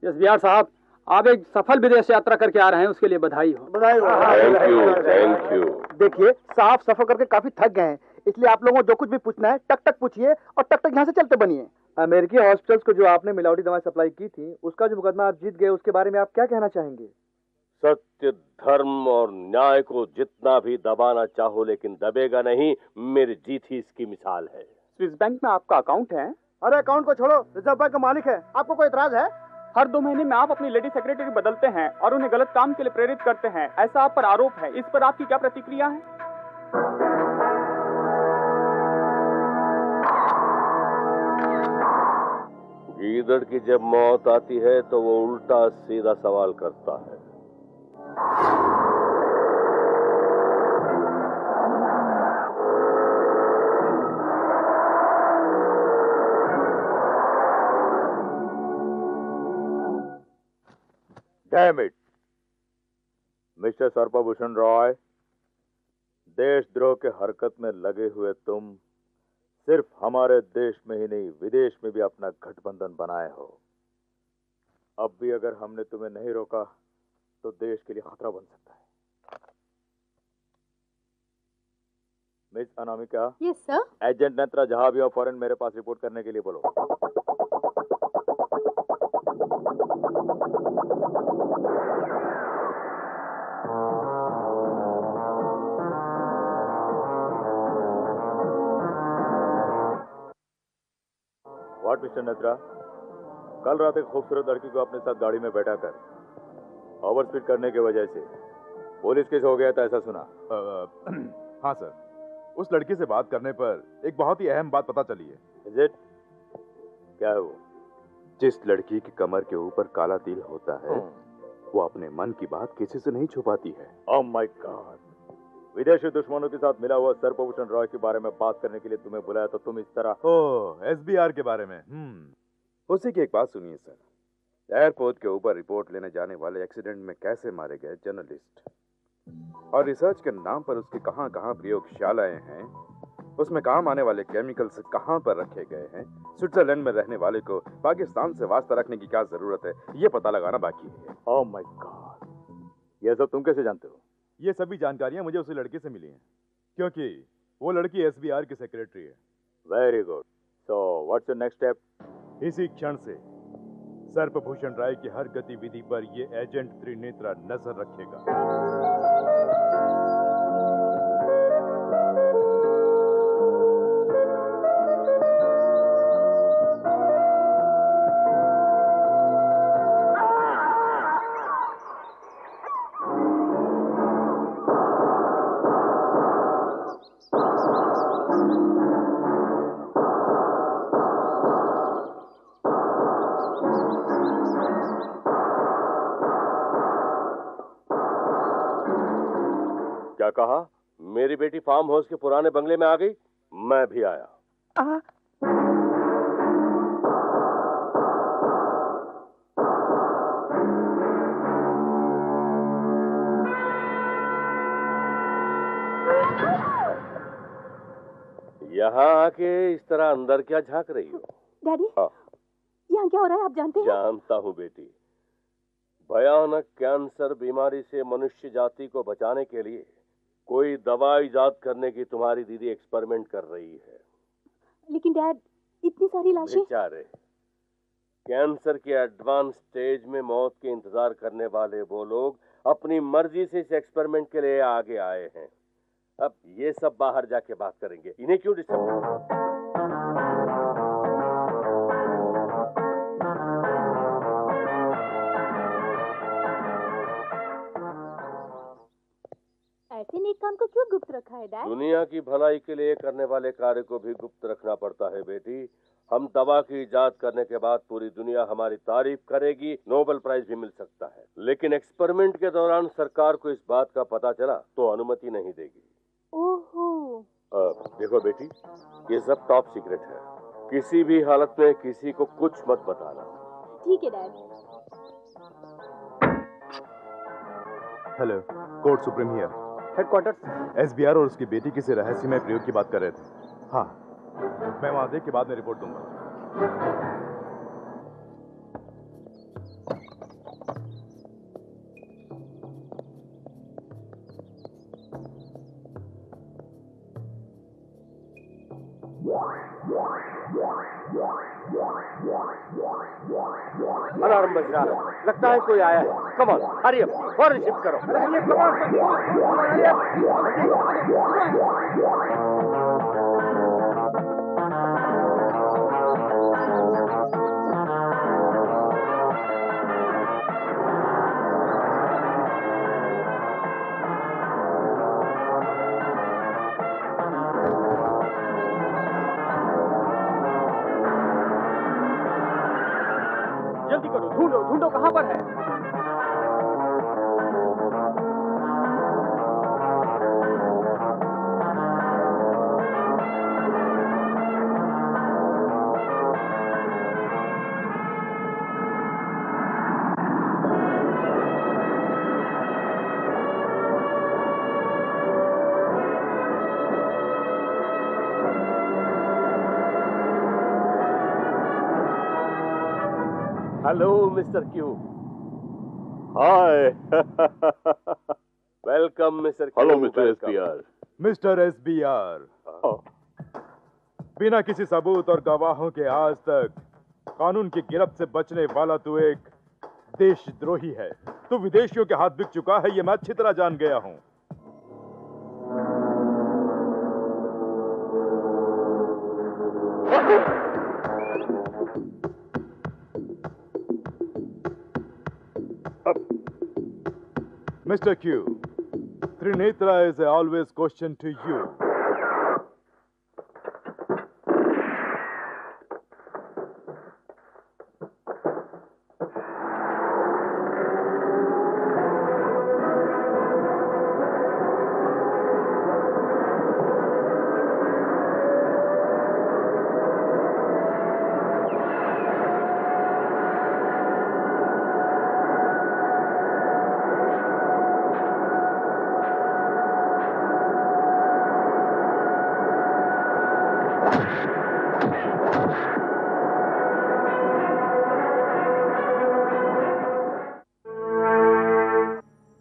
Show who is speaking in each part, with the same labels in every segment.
Speaker 1: SBR साहब, आप एक सफल विदेश यात्रा करके आ रहे हैं, उसके लिए बधाई हो।
Speaker 2: बधाई हो।
Speaker 3: Thank you.
Speaker 2: देखिए साहब, सफर करके काफी थक गए हैं, इसलिए आप लोगों को जो कुछ भी पूछना है टक टक पूछिए और टक टक यहाँ से चलते बनिए।
Speaker 4: अमेरिकी हॉस्पिटल्स को जो आपने मिलावटी दवाएं सप्लाई की थी, उसका जो मुकदमा आप जीत गए, उसके बारे में आप क्या कहना चाहेंगे?
Speaker 3: सत्य, धर्म और न्याय को जितना भी दबाना चाहो लेकिन दबेगा नहीं, मेरी जीत ही इसकी मिसाल है।
Speaker 1: स्विस बैंक में आपका अकाउंट है?
Speaker 2: अरे अकाउंट को छोड़ो, रिजर्व बैंक का मालिक है। आपको कोई इतराज है?
Speaker 1: हर 2 महीने में आप अपनी लेडी सेक्रेटरी बदलते हैं और उन्हें गलत काम के लिए प्रेरित करते हैं, ऐसा आप पर आरोप है। इस पर आपकी क्या प्रतिक्रिया है?
Speaker 3: गीदड़ की जब मौत आती है तो वो उल्टा सीधा सवाल करता है।
Speaker 5: Damn it, मिस्टर सर्पभूषण रॉय, देशद्रोह के हरकत में लगे हुए तुम सिर्फ हमारे देश में ही नहीं, विदेश में भी अपना गठबंधन बनाए हो। अब भी अगर हमने तुम्हें नहीं रोका तो देश के लिए खतरा बन सकता है। Miss Anamika.
Speaker 6: Yes sir.
Speaker 5: Agent Netra जहां भी हो फौरन मेरे पास रिपोर्ट करने के लिए बोलो। व्हाट मिस्टर नेत्रा, कल रात एक खूबसूरत लड़की को अपने साथ गाड़ी में बैठा कर ओवर स्पीड करने की वजह से पुलिस केस हो गया था, ऐसा सुना?
Speaker 7: हाँ सर, उस लड़की से बात करने पर एक बहुत ही अहम बात पता चली है।
Speaker 5: Is it? क्या है वो?
Speaker 7: जिस लड़की की कमर के ऊपर काला तिल होता है, वो अपने मन की बात किसी से नहीं छुपाती है।
Speaker 5: ओह माय गॉड, विदेशी दुश्मनों के साथ मिला हुआ सर्पभूषण रॉय के बारे में बात करने के लिए तुम्हें बुलाया तो तुम इस तरह।
Speaker 7: ओह, एसबीआर के बारे में। उसी की एक बात सुनिए सर, एयरपोर्ट के ऊपर रिपोर्ट लेने जाने वाले एक्सीडेंट में कैसे मारे गए जर्नलिस्ट और रिसर्च के नाम पर उसके कहां कहां प्रयोगशालाएं हैं, उसमें काम आने वाले केमिकल्स कहां पर रखे गए हैं, स्विट्जरलैंड में रहने वाले को पाकिस्तान से वास्ता रखने की क्या जरूरत है, ये पता लगाना बाकी है।
Speaker 5: ओह माय गॉड, ये सब तुम कैसे जानते हो?
Speaker 7: ये सभी जानकारियां मुझे उसी लड़की से मिली हैं, क्योंकि वो लड़की एसबीआर की सेक्रेटरी है।
Speaker 5: Very good. So what's your next step?
Speaker 7: इसी क्षण से सर्पभूषण राय की हर गतिविधि पर ये एजेंट त्रिनेत्रा नजर रखेगा।
Speaker 3: क्या कहा? मेरी बेटी फार्म हाउस के पुराने बंगले में आ गई? मैं भी आया। यहाँ आके इस तरह अंदर क्या झांक रही हो?
Speaker 6: डैडी,
Speaker 3: हाँ।
Speaker 6: यहाँ क्या हो रहा है आप जानते हैं?
Speaker 3: जानता हूँ बेटी, भयानक कैंसर बीमारी से मनुष्य जाति को बचाने के लिए कोई दवा इजाद करने की तुम्हारी दीदी एक्सपेरिमेंट कर रही है।
Speaker 6: लेकिन डैड, इतनी सारी लाशें।
Speaker 3: बेचारे, कैंसर के एडवांस स्टेज में मौत के इंतजार करने वाले वो लोग अपनी मर्जी से इस एक्सपेरिमेंट के लिए आगे आए हैं। अब ये सब बाहर जाके बात करेंगे, इन्हें क्यों डिस्टर्ब?
Speaker 6: ऐसे नेक काम को क्यों गुप्त रखा है डैड?
Speaker 3: दुनिया की भलाई के लिए करने वाले कार्य को भी गुप्त रखना पड़ता है बेटी। हम दवा की इजाद करने के बाद पूरी दुनिया हमारी तारीफ करेगी, नोबेल प्राइज भी मिल सकता है, लेकिन एक्सपेरिमेंट के दौरान सरकार को इस बात का पता चला तो अनुमति नहीं देगी।
Speaker 6: ओहो।
Speaker 3: देखो बेटी, ये सब टॉप सीक्रेट है। किसी भी हालत में किसी को कुछ मत बताना।
Speaker 6: ठीक है dad.
Speaker 7: Hello, court supreme here.
Speaker 1: Headquarters.
Speaker 7: SBR और उसकी बेटी किसी रहस्यमय प्रयोग की बात कर रहे थे। हाँ, मैं वहां देख के बाद में रिपोर्ट दूंगा।
Speaker 3: अलार्म बज रहा है, लगता है कोई आया है। कम ऑन, हरी अप, फौरन शिफ्ट करो।
Speaker 1: जल्दी करो, ढूंढो ढूंढो, कहाँ पर है?
Speaker 3: Hello mister Q. Hi. Welcome mister Q.
Speaker 5: Hello mister SBR.
Speaker 7: Mister SBR, बिना किसी सबूत और गवाहों के आज तक कानून की गिरफ्त से बचने वाला तू एक देशद्रोही है। तू विदेशियों के हाथ बिक चुका है, ये मैं अच्छी तरह जान गया हूं। Mr. Q, Trinitra is always question to you.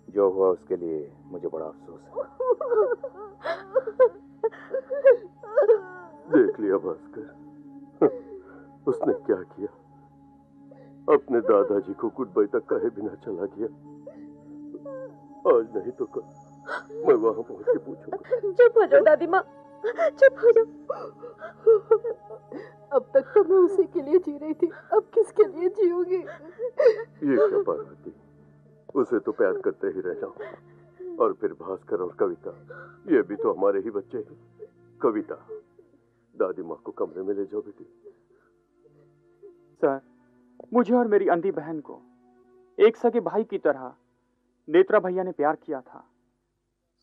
Speaker 5: जो हुआ उसके लिए मुझे बड़ा अफसोस है।
Speaker 3: देख लिया भास्कर, उसने क्या किया। अपने दादाजी को गुड बाय तक कहे बिना चला गया। आज नहीं तो कल मैं वहां पहुंच के पूछूंगा।
Speaker 6: चुप हो जाओ दादी माँ, चुप हो जाओ। अब तक तो मैं उसी के लिए जी रही थी, अब किसके लिए जीऊंगी?
Speaker 3: ये क्या पार्वती, उसे तो प्यार करते ही रह जाओ। और फिर भास्कर और कविता, ये भी तो हमारे ही बच्चे हैं। कविता, दादी माँ को कमरे में ले जाओ बेटी।
Speaker 1: सर, मुझे और मेरी अंधी बहन को एक सगे भाई की तरह नेत्रा भैया ने प्यार किया था।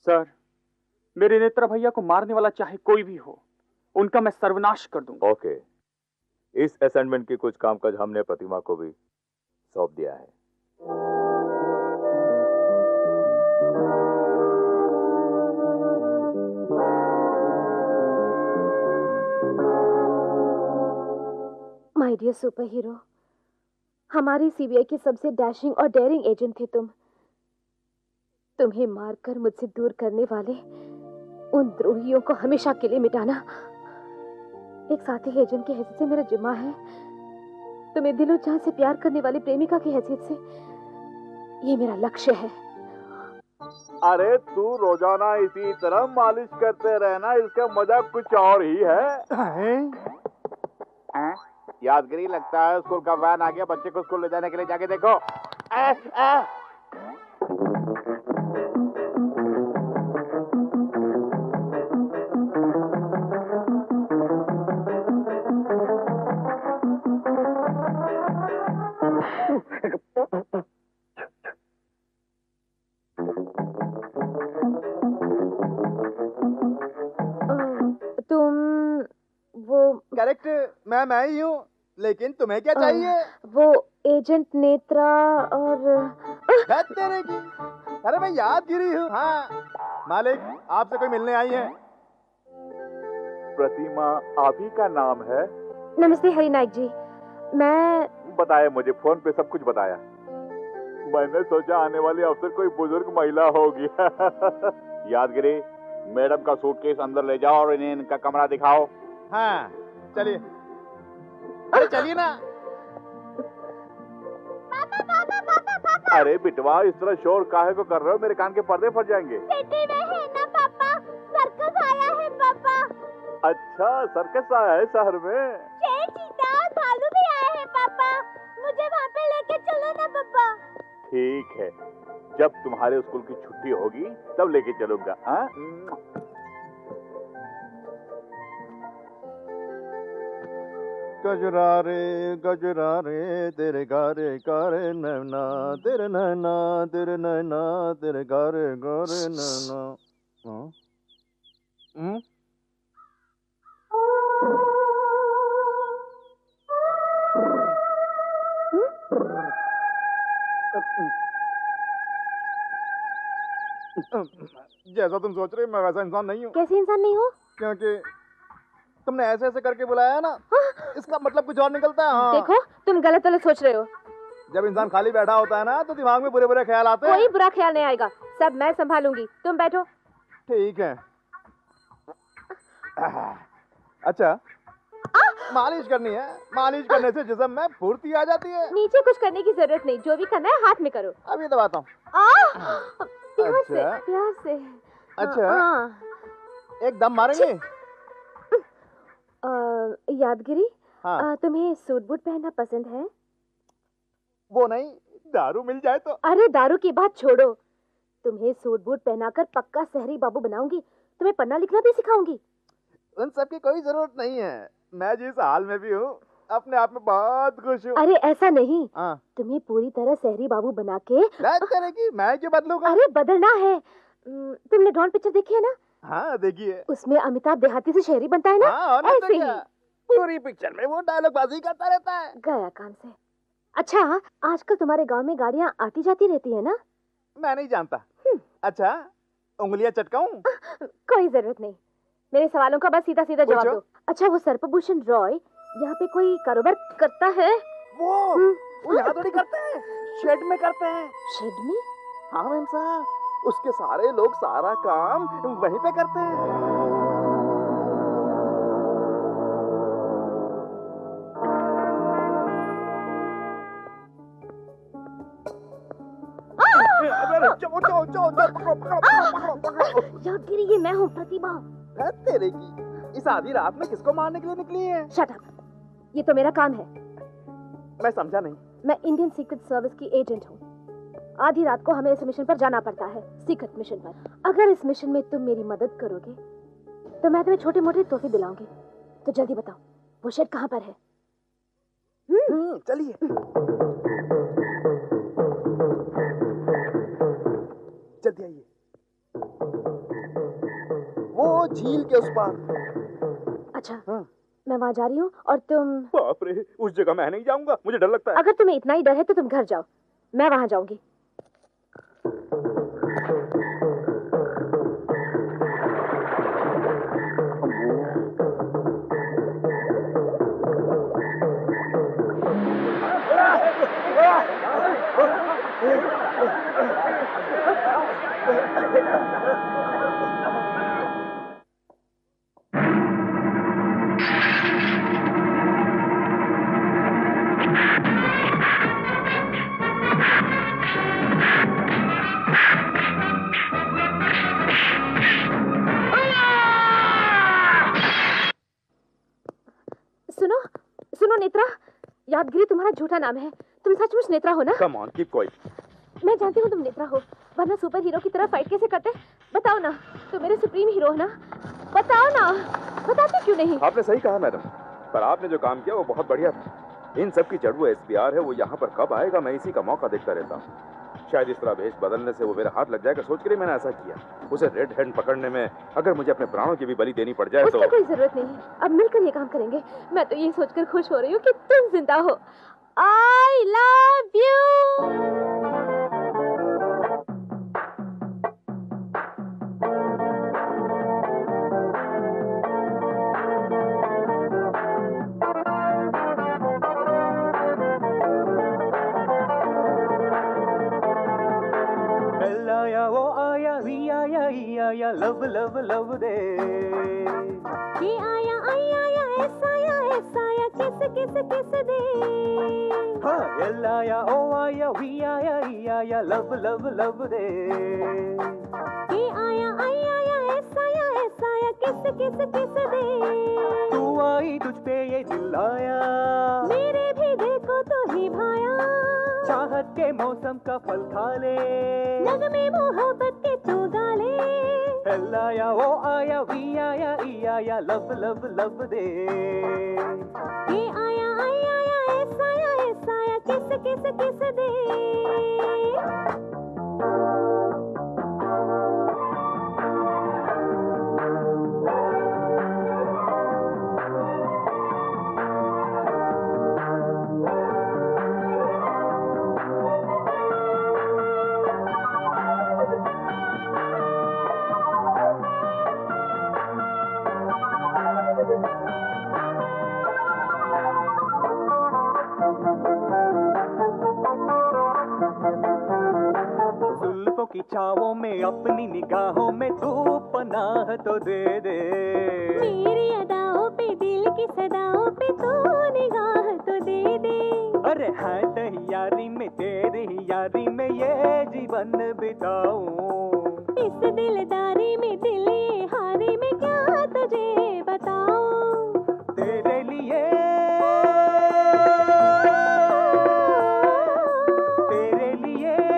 Speaker 1: सर, मेरे नेत्रा भैया को मारने वाला चाहे कोई भी हो, उनका मैं सर्वनाश कर दूंगा।
Speaker 5: ओके, इस असाइनमेंट की कुछ कामकाज हमने प्रतिमा को भी सौंप दिया है।
Speaker 6: माय डियर सुपर हीरो, हमारी सीबीआई की सबसे डैशिंग और डेयरिंग एजेंट थे तुम। तुम्हें मारकर मुझसे दूर करने वाले उन द्रोहियों को हमेशा के लिए मिटाना एक साथी एजेंट की हैसियत से मेरा जिम्मा है। तुम्हें दिलो जान से प्यार करने वाली प्रेमिका की हैसियत से ये मेरा लक्ष्य है।
Speaker 2: अरे तू रोजाना इसी तरह मालिश करते रहना, इसका मजा कुछ और ही है। यादगिरी लगता है स्कूल का वैन आ गया, बच्चे को स्कूल ले जाने के लिए जाके देखो। करेक्ट, मैं ही हूँ, लेकिन तुम्हें क्या चाहिए?
Speaker 6: वो एजेंट नेत्रा और
Speaker 2: बात तेरे की। अरे मैं यादगिरी हूँ। हाँ मालिक, आपसे कोई मिलने आई है।
Speaker 5: प्रतिमा आप ही का नाम है?
Speaker 6: नमस्ते हरिनायक जी, मैं
Speaker 5: बताया, मुझे फोन पे सब कुछ बताया। मैंने सोचा आने वाले अफसर कोई बुजुर्ग महिला होगी। यादगिरी, मैडम का सूटकेस अंदर ले जाओ और इन्हें इनका कमरा दिखाओ।
Speaker 2: हाँ चलिए। अरे चलिए ना।
Speaker 5: अरे बिटवा, इस तरह शोर काहे को कर रहे हो? मेरे कान के पर्दे फट जाएंगे।
Speaker 8: सिटी में है ना पापा, सर्कस आया है पापा।
Speaker 5: अच्छा, सर्कस आया है शहर में?
Speaker 8: शेर, चीता और भालू भी आए हैं पापा, मुझे वहाँ पे लेके चलो ना पापा।
Speaker 5: ठीक है, जब तुम्हारे स्कूल की छुट्टी होगी तब लेके चलूंगा। हाँ?
Speaker 2: गजरा रे तेरे गारे गारे नैना, तेरे नैना तेरे नैना तेरे गारे गारे नैना। जैसा तुम सोच रहे हो मैं वैसा इंसान नहीं हूँ।
Speaker 6: कैसे इंसान नहीं हो?
Speaker 2: क्योंकि तुमने ऐसे ऐसे करके बुलाया ना, इसका मतलब कुछ और निकलता है। हाँ।
Speaker 6: देखो, तुम गलत सोच रहे हो।
Speaker 2: जब इंसान खाली बैठा होता है ना तो दिमाग में बुरे बुरे ख्याल आते हैं।
Speaker 6: कोई बुरा ख्याल नहीं आएगा, सब मैं संभालूंगी, तुम बैठो।
Speaker 2: ठीक है। अच्छा, मालिश करनी है। मालिश करने से जिस्म में फुर्ती आ जाती है।
Speaker 6: नीचे कुछ करने की जरूरत नहीं, जो भी करना है हाथ में करो।
Speaker 2: अभी दबाता हूँ।
Speaker 6: प्यार से,
Speaker 2: अच्छा।
Speaker 6: प्यार से।
Speaker 2: अच्छा।
Speaker 6: हाँ।
Speaker 2: एक दम मारेंगे।
Speaker 6: यादगिरी,
Speaker 2: हाँ।
Speaker 6: तुम्हें सूट बूट पहनना पसंद है?
Speaker 2: वो नहीं, दारू मिल जाए तो।
Speaker 6: अरे दारू की बात छोड़ो, तुम्हें सूट बूट पहनाकर पक्का शहरी बाबू बनाऊंगी, तुम्हें पढ़ना लिखना भी सिखाऊंगी।
Speaker 2: उन सब की कोई जरूरत नहीं है, मैं जिस हाल में भी हूँ अपने आप में बहुत खुश हूँ।
Speaker 6: अरे ऐसा नहीं,
Speaker 2: हाँ।
Speaker 6: तुम्हें पूरी तरह शहरी बाबू बना के।
Speaker 2: करेगी, मैं क्यों बदलूंगा?
Speaker 6: अरे बदलना है। तुमने डॉन पिक्चर देखी है ना?
Speaker 2: हाँ देखिए।
Speaker 6: उसमें अमिताभ देहाती से शहरी बनता है ना?
Speaker 2: हाँ, और नहीं तो
Speaker 6: ऐसे
Speaker 2: क्या?
Speaker 6: ही
Speaker 2: पूरी पिक्चर में वो डायलॉग बाजी करता रहता है।
Speaker 6: गया काम से। अच्छा, आजकल तुम्हारे गांव में गाड़ियाँ आती जाती रहती है ना?
Speaker 2: मैं नहीं जानता। अच्छा, उंगलियां चटकाऊं?
Speaker 6: कोई जरूरत नहीं, मेरे सवालों का बस सीधा सीधा जवाब
Speaker 2: पूछो।
Speaker 6: दो। अच्छा, वो सर्पभूषण रॉय यहाँ पे कोई कारोबार करता है?
Speaker 2: वो यहाँ थोड़ी करते हैं, शेड में करते हैं।
Speaker 6: शेड में?
Speaker 2: हाँ मैम साहब, उसके सारे लोग सारा काम वहीं पे करते हैं।
Speaker 6: यादगिरी, ये मैं हूँ प्रतिभा।
Speaker 2: तेरे की इस आधी रात में किसको मारने के लिए निकली है?
Speaker 6: शट अप, ये तो मेरा काम है।
Speaker 2: मैं समझा नहीं।
Speaker 6: मैं इंडियन सीक्रेट सर्विस की एजेंट हूँ। आधी रात को हमें इस मिशन पर जाना पड़ता है, सीक्रेट मिशन पर। अगर इस मिशन में तुम मेरी मदद करोगे तो मैं तुम्हें छोटे मोटे तोहफे दिलाऊंगी। तो जल्दी बताओ, वो शेड कहाँ पर है?
Speaker 2: चलिए। जल्दी आइए। वो झील के उस पार।
Speaker 6: अच्छा, मैं वहाँ जा रही हूँ और तुम।
Speaker 5: बाप रे, उस जगह मैं नहीं जाऊंगा, मुझे डर लगता है।
Speaker 6: अगर तुम्हें इतना ही डर है तो तुम घर जाओ, मैं वहाँ जाऊंगी। सुनो सुनो नेत्रा, यादगिरी तुम्हारा झूठा नाम है, तुम सचमुच नेत्रा हो ना?
Speaker 5: Come on, keep quiet.
Speaker 6: मैं जानती हूँ तुम नेत्रा हो, वरना सुपर हीरो की तरह फाइट कैसे करते? बताओ ना, तुम मेरे सुप्रीम हीरो हो ना? बताओ ना, बताते क्यों नहीं?
Speaker 7: आपने सही कहा मैडम, पर आपने जो काम किया वो बहुत बढ़िया था। इन सब की जड़ वो SPR है, वो यहाँ पर कब आएगा मैं इसी का मौका देखता रहता हूँ। शायद इस तरह भेष बदलने से वो मेरा हाथ लग जाएगा, सोच के लिए मैंने ऐसा किया। उसे रेड हैंड पकड़ने में अगर मुझे अपने प्राणों की भी बलि देनी पड़ जाए तो
Speaker 6: उसकी कोई जरूरत नहीं, अब मिलकर ये काम करेंगे। मैं तो ये सोचकर खुश हो रही हूँ कि तुम जिंदा हो। I love you.
Speaker 4: आया लव लव लव दे,
Speaker 8: ये आया आई आया ऐसा आया किस किस किस दे।
Speaker 4: हाँ एल आया ओ आया वी आया ई आया लव लव लव दे,
Speaker 8: ये आया आई आया ऐसा आया किस किस किस दे।
Speaker 4: तू आई तुझ पे ये दिल आया,
Speaker 8: मेरे भी दिल को तो ही भाया।
Speaker 4: चाहत के मौसम का फल खा ले,
Speaker 8: नगमे मोहब्बत के तू गाले।
Speaker 4: एल आया ओ आया वी आया ई आया लव लव लव दे,
Speaker 8: ये आया आई आया ऐसा आया किस किस किस दे।
Speaker 4: जुल्फों की छावों में अपनी निगाहों में तू पनाह तो दे दे,
Speaker 8: मेरी अदाओं पे दिल की सदाओं पे तू निगाह तो दे दे।
Speaker 4: अरे है तैयारी में तेरी यारी में ये जीवन बिताऊं,
Speaker 8: इस दिलदारी में दिल ये हारी में क्या तुझे बताऊं।
Speaker 4: तेरे लिए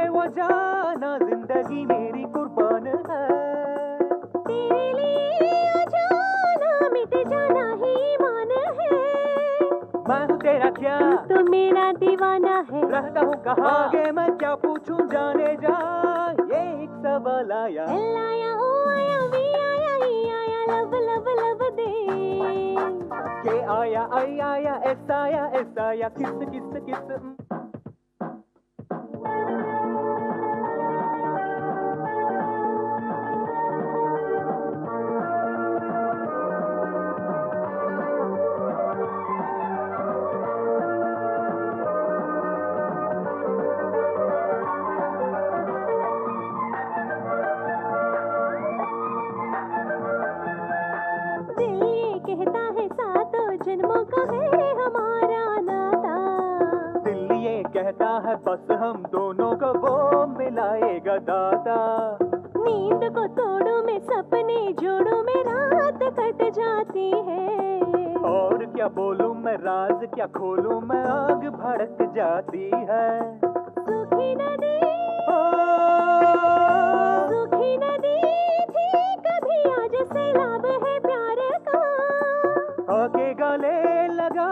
Speaker 4: वो जाना जिंदगी मेरी कुर्बान है,
Speaker 8: तेरे लिए वो जाना मिट जाना ही ईमान है।
Speaker 4: मैं हूँ तेरा क्या
Speaker 8: तो मेरा दीवाना है,
Speaker 4: रहता हूँ कहाँ आगे मैं क्या पूछूं जाने जा, ये एक सवाल आया।
Speaker 8: एल आया ओ आया वी आया ई आया लव लव लव दे,
Speaker 4: के आया आई आया ऐसा आया किस किस किस।
Speaker 8: दिल ये कहता है सातों जन्मों का है हमारा नाता।
Speaker 4: दिल ये कहता है बस हम दोनों को वो मिलाएगा दाता,
Speaker 8: नींद को तोड़ूं मैं सपने जोड़ूं मैं रात कट जाती है।
Speaker 4: और क्या बोलूं मैं राज क्या खोलूं मैं आग भड़क जाती है।
Speaker 8: सूखी नदी
Speaker 4: ओ,
Speaker 8: सूखी नदी थी कभी आज सैलाब है प्यार का।
Speaker 4: आके गले लगा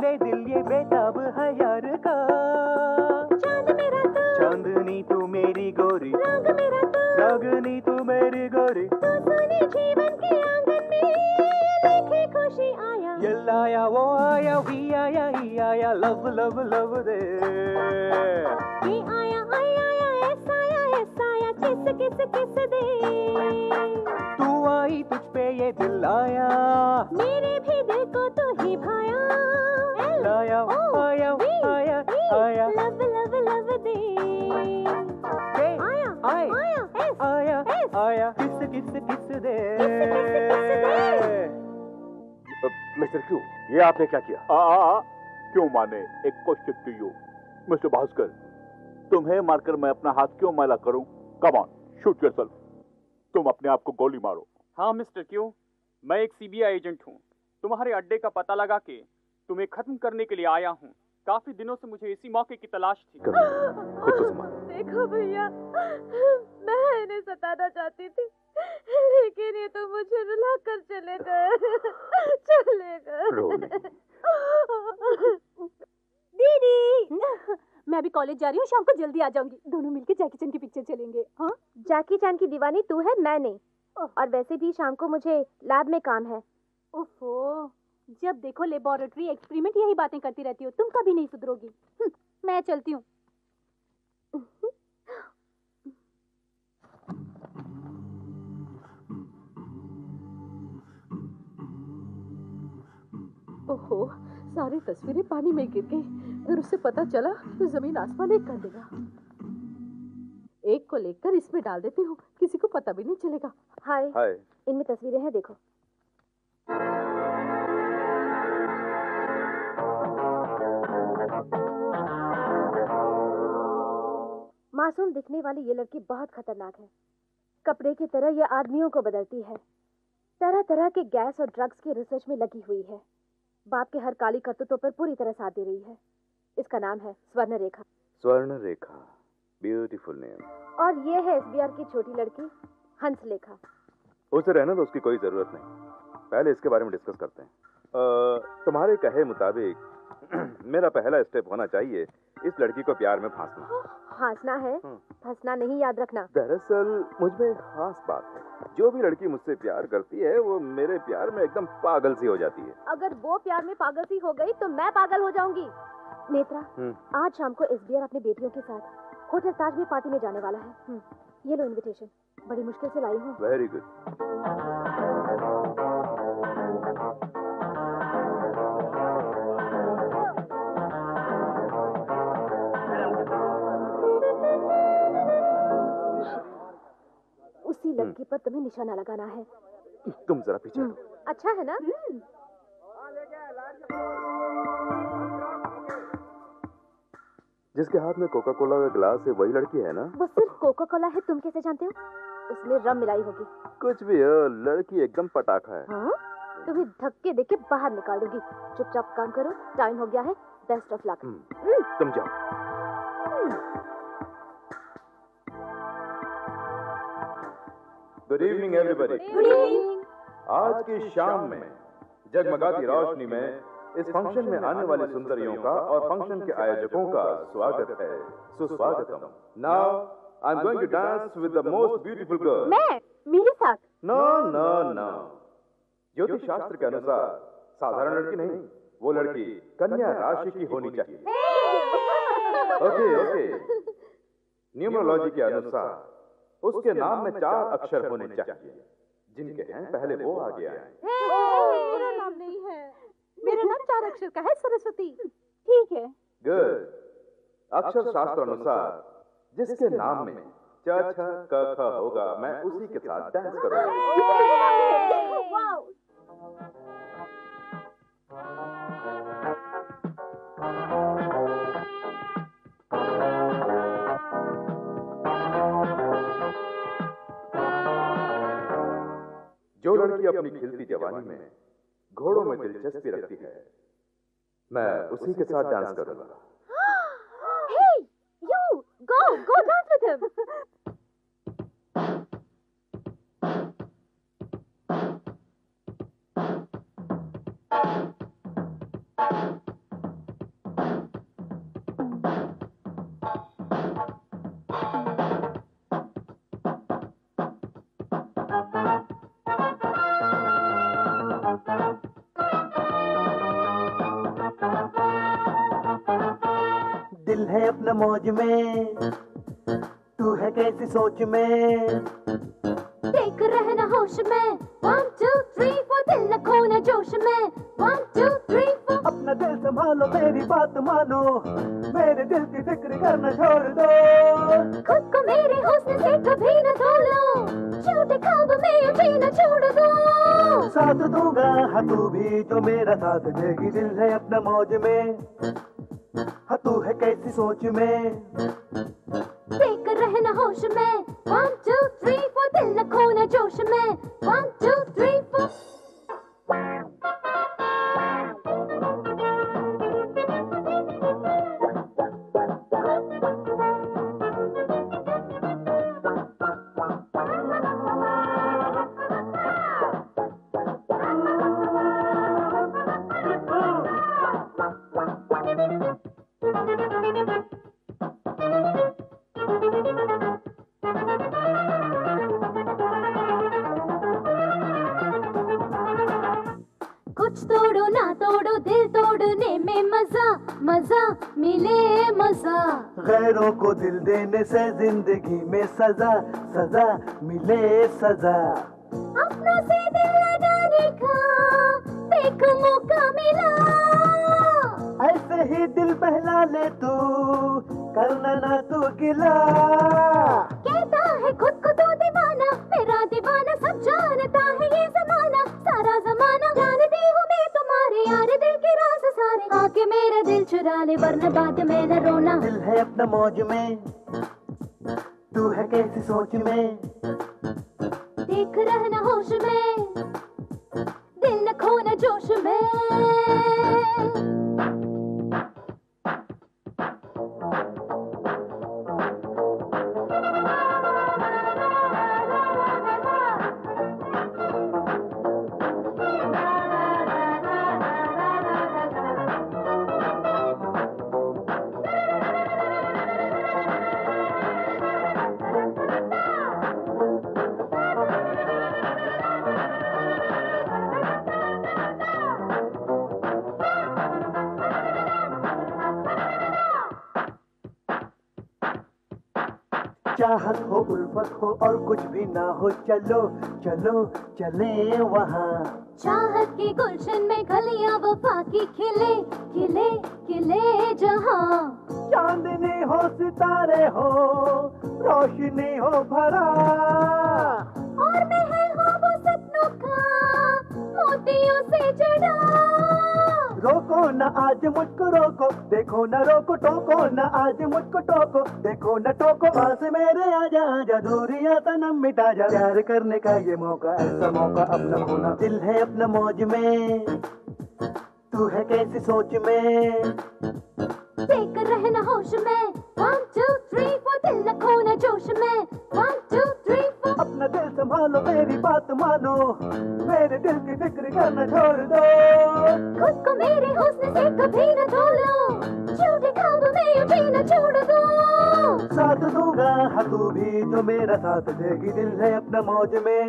Speaker 4: ले दिल ये बेताब है यार का।
Speaker 8: चांद मेरा तू
Speaker 4: चांदनी तू मेरी गोरी,
Speaker 8: रंग मेरा तू
Speaker 4: रागनी तू मेरी गोरी,
Speaker 8: तू सोने जीवन के आंगन में लिखी खुशी आया।
Speaker 4: ये आया वो आया वी आया ई आया लव लव लव दे,
Speaker 8: ये आया आई आया ऐसा आया किस किस किस दे।
Speaker 4: तू आई तुझ पे ये दिल आया,
Speaker 8: मेरे भी दिल को तो ही भाया। एल
Speaker 4: आया
Speaker 8: ओ
Speaker 4: आया
Speaker 8: वी
Speaker 4: आया
Speaker 8: ई
Speaker 4: आया
Speaker 8: लव लव लव दे,
Speaker 4: के
Speaker 8: आया
Speaker 4: आए
Speaker 8: आया एस
Speaker 4: आया
Speaker 8: एस
Speaker 4: आया किस किस किस दे।
Speaker 3: मिस्टर क्यू, ये आपने क्या किया?
Speaker 5: क्यों माने? एक question to you mister Bhaskar, तुम्हें मारकर मैं अपना हाथ क्यों मैला करूं? कम ऑन शूट योरसेल्फ, तुम अपने आप को गोली मारो।
Speaker 1: हाँ मिस्टर क्यू, मैं एक सीबीआई एजेंट हूँ। तुम्हारे अड्डे का पता लगा के तुम्हें खत्म करने के लिए आया हूँ। काफी दिनों से मुझे इसी मौके की तलाश थी।
Speaker 3: खुद को संभाल।
Speaker 6: देखो भैया, मैं इन्हें सताना चाहती थी, लेकिन ये तो मुझे रुला कर चले गए।
Speaker 3: रो नहीं।
Speaker 6: दीदी, मैं अभी कॉलेज
Speaker 8: कॉलेज जा रही हूँ, शाम को जल्दी आ जाऊंगी। दोनों मिलकर जैकी चैन की पिक्चर चलेंगे। हाँ,
Speaker 6: जैकी चैन की दीवानी तू है, मैं नहीं। और वैसे भी शाम को मुझे लैब में काम है।
Speaker 8: ओफो, जब देखो लेबोरेटरी एक्सपेरिमेंट यही बातें करती रहती हो, तुम कभी नहीं सुधरोगी। मैं चलती हूँ।
Speaker 9: ओहो, सारी तस्वीरें पानी में गिर गई। अगर उसे पता चला तो जमीन आसमान एक कर देगा। एक को लेकर इसमें डाल देती हूँ, किसी को पता भी नहीं चलेगा।
Speaker 6: हाय,
Speaker 7: हाय।
Speaker 6: इनमें तस्वीरें हैं, देखो। मासूम दिखने वाली ये लड़की बहुत खतरनाक है। कपड़े की तरह ये आदमियों को बदलती है। तरह तरह के गैस और ड्रग्स की रिसर्च में लगी हुई है। बाप के हर काली करतूतों पर पूरी तरह साथ दे रही है। इसका नाम है स्वर्ण रेखा।
Speaker 7: स्वर्ण रेखा, ब्यूटीफुल नेम।
Speaker 6: और ये है एसबीआर की छोटी लड़की हंस लेखा।
Speaker 7: उसे रहना तो उसकी कोई जरूरत नहीं। पहले इसके बारे में डिस्कस करते हैं। तुम्हारे कहे मुताबिक मेरा पहला स्टेप होना चाहिए इस लड़की को प्यार में फांसना।
Speaker 6: फांसना है, फंसना नहीं, याद रखना।
Speaker 7: दरअसल मुझ में एक खास बात है। जो भी लड़की मुझसे प्यार करती है वो मेरे प्यार में एकदम पागल सी हो जाती है।
Speaker 6: अगर वो प्यार में पागल सी हो गई तो मैं पागल हो जाऊंगी। नेत्रा, आज शाम को एसबीआर अपने बेटियों के साथ होटल ताज में पार्टी में जाने वाला है। ये लो इनविटेशन, बड़ी मुश्किल से लाई हूँ।
Speaker 7: Very good.
Speaker 6: उसी लड़की पर तुम्हें निशाना लगाना है।
Speaker 7: तुम जरा पीछे हटो।
Speaker 6: अच्छा है ना?
Speaker 7: जिसके हाथ में कोका कोला का गिलास है वही लड़की है ना?
Speaker 6: वो सिर्फ कोका कोला है, तुम कैसे जानते हो? उसमें रम मिलाई होगी।
Speaker 7: कुछ भी हो, लड़की एकदम पटाखा है।
Speaker 6: हाँ? तुम्हें धक्के देके बाहर निकाल दूंगी। चुपचाप काम करो, टाइम हो गया है। Best of luck.
Speaker 7: तुम जाओ। Good evening everybody.
Speaker 6: Good evening.
Speaker 7: आज की शाम में जगमगाती रोशनी में इस फंक्शन में आने वाली सुंदरियों का और फंक्शन के आयोजकों का स्वागत है, सुस्वागतम। Now I am going to dance with the most beautiful girl.
Speaker 6: मैं? मेरे साथ?
Speaker 7: नो नो नो, ज्योतिष शास्त्र के अनुसार साधारण लड़की नहीं, वो लड़की कन्या राशि की होनी चाहिए। ओके ओके, न्यूमरोलॉजी के अनुसार उसके नाम में 4 अक्षर होने चाहिए। जिनके हैं पहले वो आगे आए।
Speaker 9: मेरा नाम नहीं है, मेरा नाम 4 अक्षर का है, सरस्वती।
Speaker 6: ठीक है।
Speaker 7: गुड। अक्षर शास्त्र अनुसार जिसके नाम में च छ क ख होगा मैं उसी के साथ डांस करूंगा।
Speaker 6: वाओ।
Speaker 7: जो लड़की अपनी खिलती जवानी में घोड़ों में दिलचस्पी रखती है, मैं उसी के साथ डांस करूंगा।
Speaker 6: Hey, you go dance with him.
Speaker 10: दिल है अपना मौज में, तू है कैसी सोच में।
Speaker 8: देख रहना होश में, 1 2 3 4, दिल न खोना जोश में, 1 2 3 4।
Speaker 10: अपना दिल संभालो, मेरी बात मानो, मेरे दिल की फिक्र करना छोड़ दो।
Speaker 8: खुद को मेरे हुस्न से कभी न धोलो, झूठे ख्वाब में उठे न छोड़ दो।
Speaker 10: साथ दूंगा हाँ तू भी जो मेरा साथ देगी। दिल है अपना मौज में, हाँ तू है कैसी सोच में।
Speaker 8: देख रहना होश में, 1 2 3 4, दिल न खोना जोश में, 1 2 3 4। सोच तोड़ो ना तोड़ो दिल तोड़ने में मजा मजा मिले मजा।
Speaker 10: गैरों को दिल देने से जिंदगी में सजा सजा मिले सजा।
Speaker 8: अपनों से दिल लगाने का देख मौका मिला।
Speaker 10: ऐसे ही दिल बहला ले तू करना ना तू गिला।
Speaker 8: कहता है खुद को तो दीवाना मेरा दीवाना सब जानता है ये जमाना सारा जमाना। जानती हूँ मैं तुम्हारे यार दिल के राज सारे आके मेरा दिल चुरा ले वरना बाद में न रोना।
Speaker 10: दिल है अपना मौज में तू है कैसी सोच में।
Speaker 8: देख रहना होश में दिल न खोना जोश में।
Speaker 10: चाहत हो उल्फत हो और कुछ भी ना हो चलो चलो चले वहाँ।
Speaker 8: चाहत के गुलशन में कलियां वफा की खिले खिले खिले जहां।
Speaker 10: चांदनी हो सितारे हो रोशनी हो भरा।
Speaker 8: और महल हो वो सपनों का मोतियों से जड़ा।
Speaker 10: रोको न आज मुझको रोको देखो न रोको टोको न आज मुझको टोको देखो न टोको। पास मेरे आजा आजा दूरियां सनम मिटा जा। प्यार करने का ये मौका ऐसा मौका अपना खोना। दिल है अपना मौज में तू है कैसी सोच में।
Speaker 8: देख रहना होश में 1 2 3 4 दिल न खोना जोश में 1 2 3 4।
Speaker 10: अपना दिल संभालो मेरी बात मानो मेरे दिल की फिक्र करना छोड़ दो।
Speaker 8: खुद को मेरे हुस्न से कभी न तोलो झूठे ख्वाब में उठे न छोड़ दो।
Speaker 10: साथ दूंगा हाँ तू भी जो मेरा साथ देगी। दिल है अपना मौज में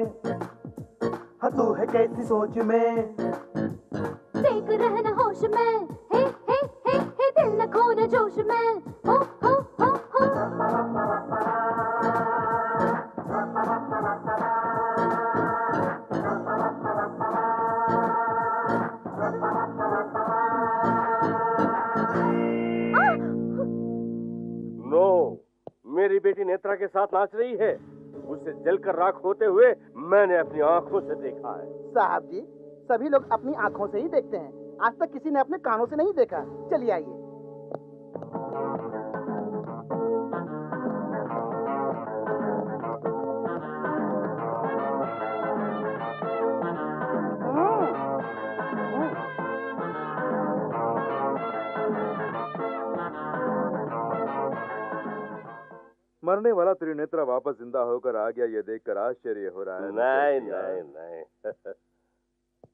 Speaker 10: हाँ तू है कैसी सोच में।
Speaker 8: देख रहना होश में हे दिल न खोना जोश में हो हो हो हो।
Speaker 3: नो, मेरी बेटी नेत्रा के साथ नाच रही है। उसे जलकर राख होते हुए मैंने अपनी आंखों से देखा है।
Speaker 11: साहब जी सभी लोग अपनी आंखों से ही देखते हैं आज तक किसी ने अपने कानों से नहीं देखा। चलिए आइए।
Speaker 7: मरने वाला त्रिनेत्रा वापस जिंदा होकर आ गया ये देखकर आश्चर्य हो रहा है।
Speaker 3: नहीं नहीं नहीं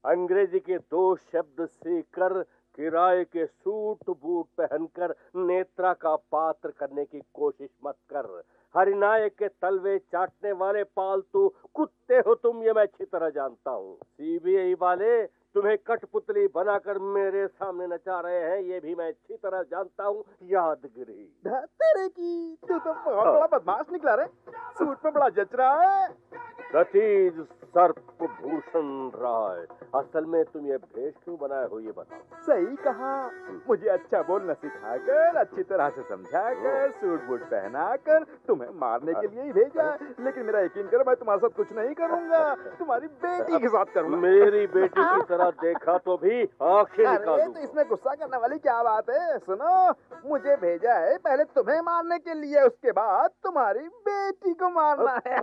Speaker 3: अंग्रेजी के 2 शब्द सीखकर किराए के सूट बूट पहनकर नेत्रा का पात्र करने की कोशिश मत कर। हरिनायक के तलवे चाटने वाले पालतू कुत्ते हो तुम, ये मैं अच्छी तरह जानता हूँ। सीबीआई वाले तुम्हें कठपुतली बनाकर मेरे सामने नचा रहे हैं, ये भी मैं अच्छी तरह जानता हूँ। यादगिरी
Speaker 11: तेरे की तू तो बहुत बड़ा बदमाश निकला रे। सूट में बड़ा जच रहा है।
Speaker 3: सतीज सर्पभूषण राय, असल में तुम ये भेष क्यों बनाए हो ये बताओ।
Speaker 7: सही कहा। मुझे अच्छा बोलना सिखाकर अच्छी तरह से समझाकर सूट बूट पहनाकर तुम्हें मारने के लिए ही भेजा। लेकिन मेरा यकीन करो मैं तुम्हारे साथ कुछ नहीं करूंगा, तुम्हारी बेटी के साथ करूंगा।
Speaker 3: मेरी बेटी की तरह देखा तो भी आंखें निकाल दूंगा।
Speaker 11: तो इसमें गुस्सा करने वाली क्या बात है। सुनो मुझे भेजा है पहले तुम्हें मारने के लिए उसके बाद तुम्हारी बेटी को मारना है।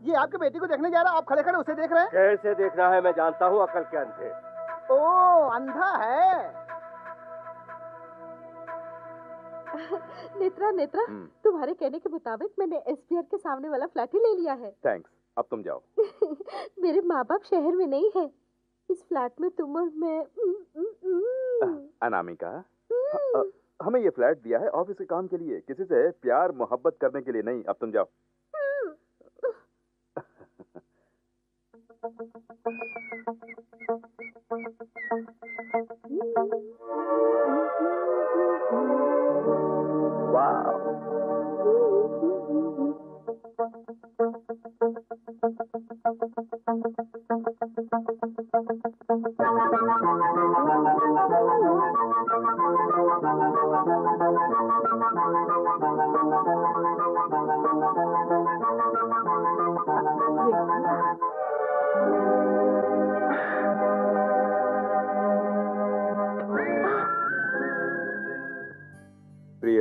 Speaker 11: ये आपकी बेटी को देखने जा रहा, आप खड़े खड़े उसे देख रहे हैं।
Speaker 3: कैसे देखना है मैं जानता हूँ, अकल के अंधे।
Speaker 11: ओ अंधा है।
Speaker 9: नेत्रा नेत्रा तुम्हारे कहने के मुताबिक मैंने एसपीआर के सामने वाला फ्लैट ही ले लिया है।
Speaker 7: थैंक्स, अब तुम जाओ।
Speaker 9: मेरे माँ बाप शहर में नहीं है। इस फ्लैट में तुम और मैं।
Speaker 7: अनामिका हमें ये फ्लैट दिया है ऑफिस के काम के लिए, किसी से प्यार मोहब्बत करने के लिए नहीं। अब तुम जाओ। प्रिय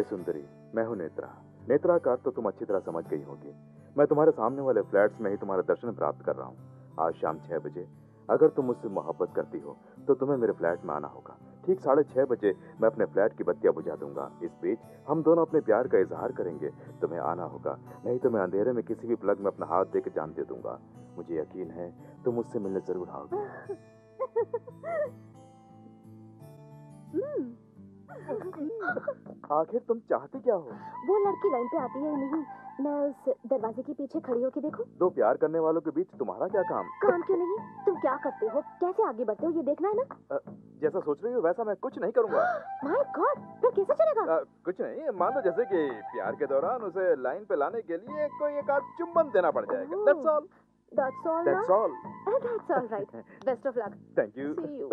Speaker 7: सुंदरी, मैं हूं नेत्रा। नेत्रा का अर्थ तो तुम अच्छी तरह समझ गई होगी। मैं तुम्हारे सामने वाले फ्लैट्स में ही तुम्हारा दर्शन प्राप्त कर रहा हूं। आज शाम 6 बजे अगर तुम मुझसे मोहब्बत करती हो तो तुम्हें मेरे फ्लैट में आना होगा। ठीक 6:30 बजे मैं अपने फ्लैट की बत्तियां बुझा दूंगा। इस बीच हम दोनों अपने प्यार का इजहार करेंगे। तुम्हें आना होगा, नहीं तो मैं अंधेरे में किसी भी प्लग में अपना हाथ देकर जान दे दूंगा। मुझे यकीन है तुम मुझसे मिलने जरूर आओगे। आखिर तुम चाहती क्या हो?
Speaker 6: वो लड़की लाइन पे आती है या नहीं, मैं उस दरवाजे के पीछे खड़ी होके देखूं?
Speaker 7: दो प्यार करने वालों के बीच तुम्हारा क्या काम?
Speaker 6: काम क्यों नहीं, तुम क्या करते हो, कैसे आगे बढ़ते हो, ये देखना है ना।
Speaker 7: जैसा सोच रही हो वैसा मैं कुछ नहीं करूंगा।
Speaker 6: माय गॉड, फिर कैसे चलेगा?
Speaker 7: कुछ नहीं, मान लो जैसे कि प्यार के दौरान उसे लाइन पे लाने के लिए कोई एक आध चुम्बन देना पड़ जाएगा। That's all.
Speaker 6: That's all.
Speaker 7: That's all.
Speaker 6: That's all right. Best of luck.
Speaker 7: Thank you.
Speaker 6: See you.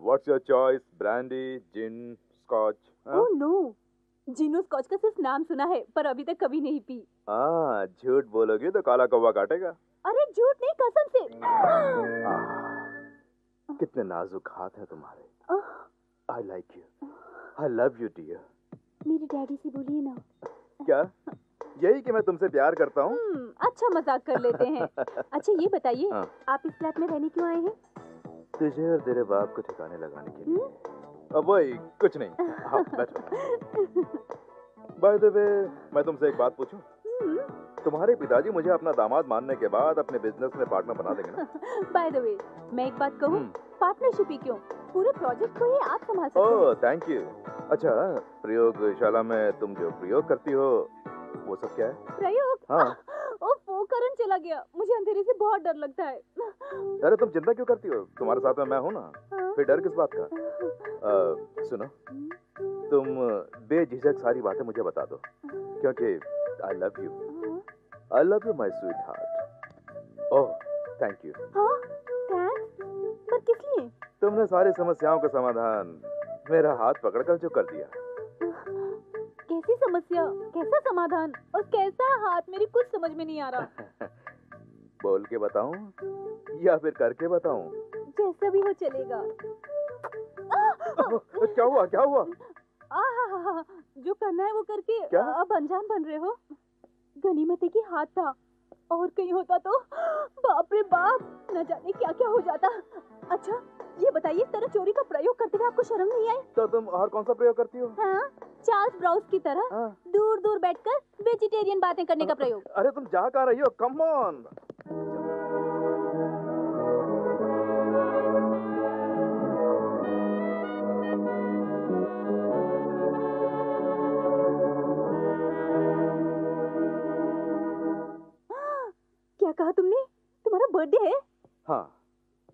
Speaker 7: What's your choice? Brandy, gin, scotch?
Speaker 12: Oh no, जिनो स्कॉच का सिर्फ नाम सुना है पर अभी तक कभी नहीं पी।
Speaker 7: झूठ बोलोगी तो काला कौवा काटेगा।
Speaker 12: अरे झूठ नहीं, कसम से।
Speaker 7: कितने नाजुक हाथ हैं तुम्हारे। I like you. I love you, dear.
Speaker 12: मेरे डैडी से बोलिए ना।
Speaker 7: क्या? यही कि मैं तुमसे प्यार करता हूँ।
Speaker 12: अच्छा मजाक कर लेते हैं। अच्छा ये बताइए, आप इस फ्लैट में रहने क्यों आए हैं?
Speaker 7: तुझे और तेरे बाप को ठिकाने लगाने के लिए। अब वही कुछ नहीं। हाँ, बैठो। बाय द वे, मैं तुमसे एक बात पूछूं? तुम्हारे पिताजी मुझे अपना दामाद मानने के बाद अपने बिजनेस में पार्टनर बना देंगे ना?
Speaker 12: बाय द वे, मैं एक बात कहूं, पार्टनरशिप ही क्यों, पूरे प्रोजेक्ट को ही आप संभाल सकते हैं।
Speaker 7: ओह, थैंक यू। अच्छा, प्रयोगशाला में तुम जो प्रयोग करती हो वो सब क्या है?
Speaker 12: प्रयोग?
Speaker 7: हाँ।
Speaker 12: वो करंट चला गया, मुझे अंधेरे से बहुत डर लगता है।
Speaker 7: अरे तुम चिंता क्यों करती हो, तुम्हारे साथ में मैं हूँ ना, फिर डर किस बात का? सुनो, तुम बेझिझक सारी बातें मुझे बता दो, क्योंकि I love you my sweet heart. Oh, thank you.
Speaker 12: हाँ, थैंक्स? पर किस लिए?
Speaker 7: तुमने सारी समस्याओं का समाधान मेरा हाथ पकड़कर जो कर दिया।
Speaker 12: कैसी समस्या, कैसा समाधान और कैसा हाथ, मेरी कुछ समझ में नहीं आ रहा।
Speaker 7: बोल के बताऊं या फिर करके बताऊं?
Speaker 12: जैसा भी हो चलेगा।
Speaker 7: क्या हुआ, क्या हुआ?
Speaker 12: जो करना है वो करके
Speaker 7: क्या?
Speaker 12: अब अनजान बन रहे हो। गनीमत है कि हाथ था, और कहीं होता तो बाप रे बाप, न जाने क्या क्या हो जाता। अच्छा ये बताइए, इस तरह चोरी का प्रयोग करते हुए आपको शर्म नहीं आई?
Speaker 7: तो तुम और कौन सा प्रयोग करती हो?
Speaker 12: हाँ, चार्ल्स ब्राउस की तरह दूर दूर बैठकर वेजिटेरियन बातें करने का प्रयोग।
Speaker 7: अरे तुम जा कहाँ रही हो? Come on.
Speaker 12: क्या कहा तुमने? तुम्हारा बर्थडे है?
Speaker 7: हाँ,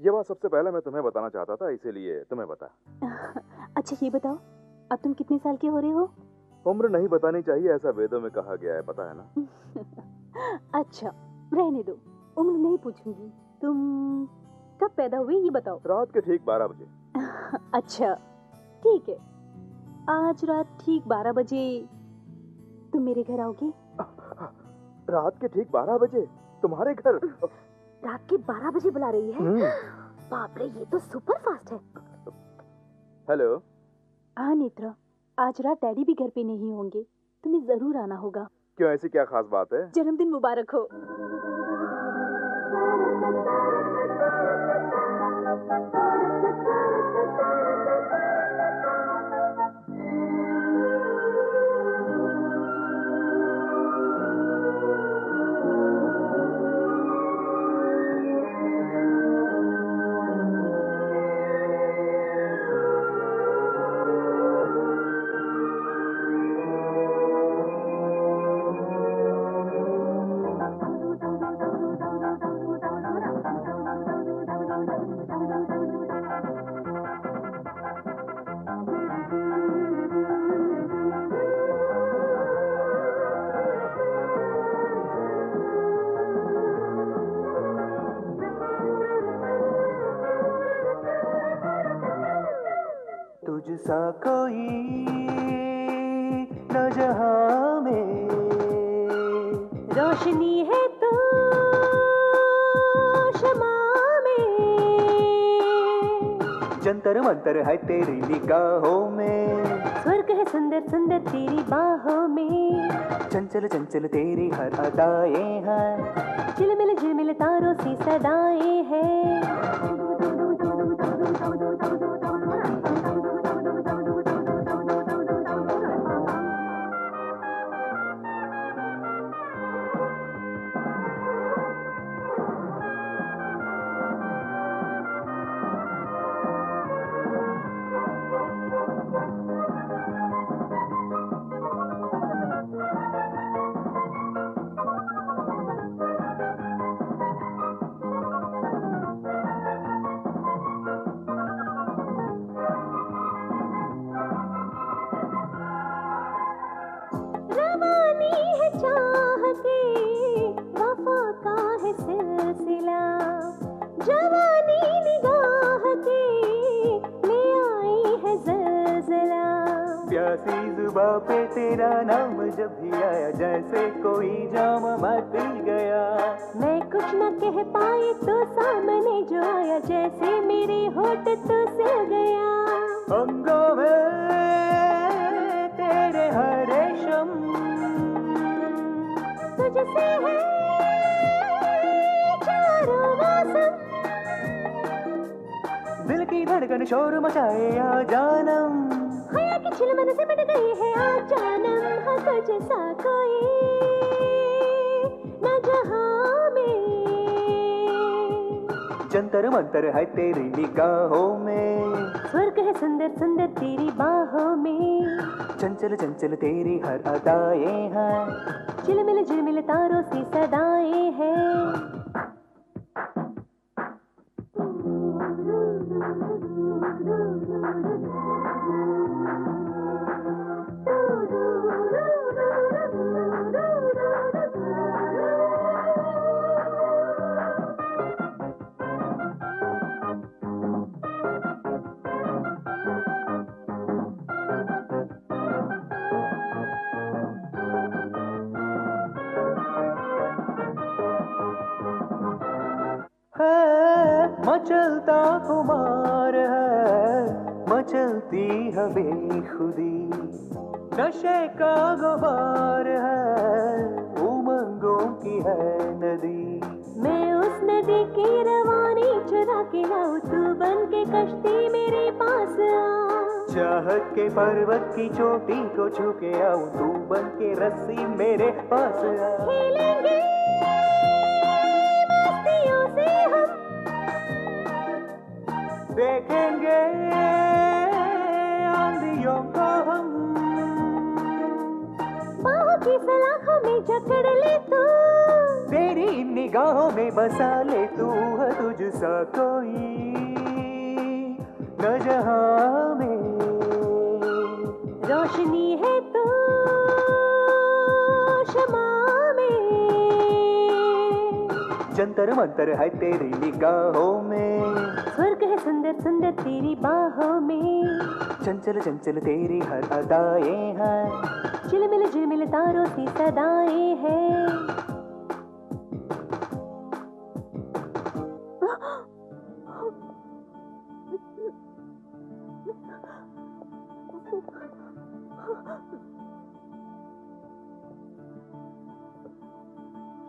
Speaker 7: ये बात सबसे पहले मैं तुम्हें बताना चाहता था, इसीलिए तुम्हें बता।
Speaker 12: अच्छा ये बताओ, अब तुम कितने साल के हो रहे हो?
Speaker 7: उम्र नहीं बतानी चाहिए, ऐसा वेदों में कहा गया है, पता है ना?
Speaker 12: अच्छा रहने दो, उम्र नहीं पूछूंगी। तुम कब पैदा हुए ये बताओ।
Speaker 7: रात के ठीक 12 बजे।
Speaker 12: अच्छा ठीक है, आज रात ठीक 12 बजे तुम मेरे घर आओगे?
Speaker 7: रात के ठीक 12 बजे तुम्हारे घर?
Speaker 6: रात के 12 बजे बुला रही है? बाप रे, ये तो सुपर फास्ट है।
Speaker 7: हेलो।
Speaker 12: हाँ नेत्रा, आज रात डैडी भी घर पे नहीं होंगे, तुम्हें जरूर आना होगा।
Speaker 7: क्यों, ऐसी क्या खास बात है?
Speaker 12: जन्मदिन मुबारक हो।
Speaker 4: तुझसा कोई न जहां में।
Speaker 8: रोशनी है तो शमा में,
Speaker 4: जंतर मंतर है तेरी निगाहों में,
Speaker 8: स्वर्ग है सुंदर सुंदर तेरी बाहों में,
Speaker 4: चंचल चंचल तेरी हर अदाएं हैं,
Speaker 8: झिलमिल तारों सी सदाएं हैं। रवानी है चाह के वफा का है सिलसिला, जवानी निगाह के ले आई है ज़लज़ला।
Speaker 4: प्यासी जुबां पे तेरा नाम जब भी आया, जैसे कोई जाम मैं पी गया।
Speaker 8: मैं कुछ न कह पाई तो सामने जो आया, जैसे मेरे होठ तो सिल गया।
Speaker 4: अंगों में तेरे हर रेशम,
Speaker 8: तुझसे है चारों मौसम,
Speaker 4: दिल की धड़कन शोर मचाए आ जानम,
Speaker 8: हया की छिलमन से मिट गई है आज जानम। हाँ तुझसा कोई न जहां में,
Speaker 4: जंतर मंतर है तेरी निगाहों में,
Speaker 8: स्वर्ग है सुंदर सुंदर तेरी बाहों में,
Speaker 4: चंचल चंचल तेरी हर अदाएं हैं,
Speaker 8: झिलमिल तारों सी सदाएं हैं।
Speaker 4: मचलता खुमार है, मचलती है बेखुदी, नशे का गुबार है, उमंगों की है नदी।
Speaker 8: मैं उस नदी की रवानी चुरा के लाऊं, तू बन के कश्ती मेरे पास आ।
Speaker 4: चाहत के पर्वत की चोटी को छू के आऊं, तू बन के रस्सी मेरे पास आ।
Speaker 8: खेलेंगे मस्तियों से हम,
Speaker 4: देखेंगे आंधियों को हम,
Speaker 8: बाहों की सलाखों में जकड़ ले तू,
Speaker 4: तेरी निगाहों में बसा ले तू। है तुझसा कोई न जहां में,
Speaker 8: रोशनी है तो शमा में,
Speaker 4: जंतर मंतर है तेरी निगाहों में,
Speaker 8: स्वर्ग है सुंदर सुंदर तेरी बाहों में,
Speaker 4: चंचल चंचल तेरी हर अदाएं हैं,
Speaker 8: झिलमिल तारों सी सदाएं हैं।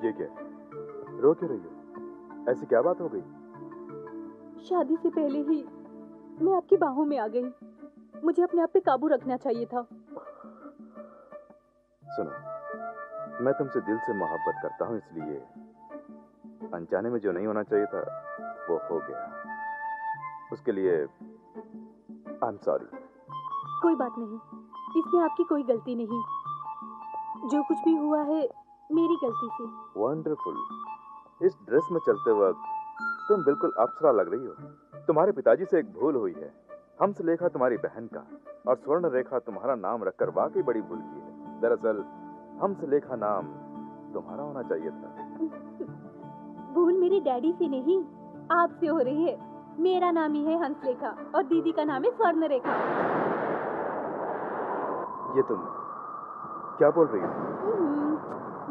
Speaker 7: ये क्या, रो क्यों रही हो? ऐसी क्या बात हो गई?
Speaker 12: शादी से पहले ही मैं आपकी बाहों में आ गई, मुझे अपने आप पे काबू रखना चाहिए था।
Speaker 7: सुनो, मैं तुमसे दिल से मोहब्बत करता हूँ, इसलिए अनजाने में जो नहीं होना चाहिए था वो हो गया। उसके लिए आई एम सॉरी।
Speaker 12: कोई बात नहीं, इसमें आपकी कोई गलती नहीं, जो कुछ भी हुआ है मेरी गलती से।
Speaker 7: वंडरफुल। इस ड्रेस में चलते वक्त तुम बिल्कुल अप्सरा लग रही हो। तुम्हारे पिताजी से एक भूल हुई है, हंसलेखा तुम्हारी बहन का और स्वर्ण रेखा तुम्हारा नाम रखकर वाकई बड़ी भूल की है। दरअसल हंसलेखा नाम तुम्हारा होना चाहिए था।
Speaker 12: भूल मेरे डैडी से नहीं, आपसे हो रही है। मेरा नाम ही है हंसलेखा और दीदी का नाम है स्वर्णरेखा।
Speaker 7: ये तुम क्या बोल रही हो?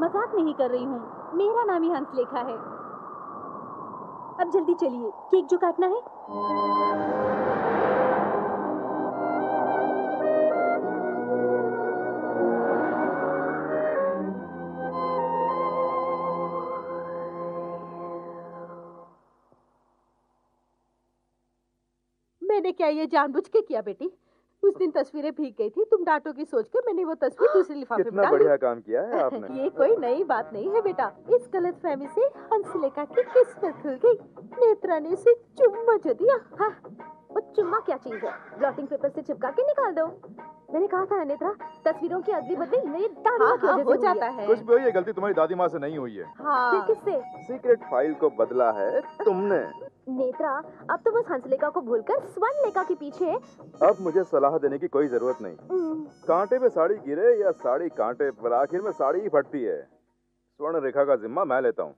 Speaker 12: मजाक नहीं कर रही हूँ, मेरा नाम ही हंसलेखा है। अब जल्दी चलिए, केक जो काटना है।
Speaker 9: मैंने क्या ये जानबूझ के किया बेटी? उस दिन तस्वीरें भीग गई थी, तुम डांटोगी सोच के मैंने वो तस्वीर दूसरे लिफाफे में
Speaker 7: कितना
Speaker 9: डाल दी।
Speaker 7: बढ़िया काम किया है आपने।
Speaker 9: ये कोई नई बात नहीं है बेटा, इस गलतफहमी से हंसलेखा की किस्मत खुल गई। नेत्रा ने इसे चुम्मा जो दिया।
Speaker 6: हाँ, वो चुम्मा क्या चीज है? ब्लॉटिंग पेपर से चिपका के निकाल दो। मैंने कहा था ना नेत्रा, तस्वीरों की अदली बदली मेरी दादी माँ की वजह से
Speaker 9: हो
Speaker 6: हुई
Speaker 9: जाता
Speaker 6: है।
Speaker 9: है।
Speaker 7: कुछ भी हो, ये गलती तुम्हारी दादी माँ से नहीं हुई है।
Speaker 6: फिर किससे?
Speaker 7: सीक्रेट फाइल को बदला है तुमने।
Speaker 6: नेत्रा, अब तो बस हंसलेखा को भूलकर स्वर्णलेखा के पीछे।
Speaker 7: अब मुझे सलाह देने की कोई जरूरत नहीं। कांटे पे साड़ी गिरे या साड़ी कांटे पर, आखिर में साड़ी ही फटती है। स्वर्ण रेखा का जिम्मा मैं लेता हूँ।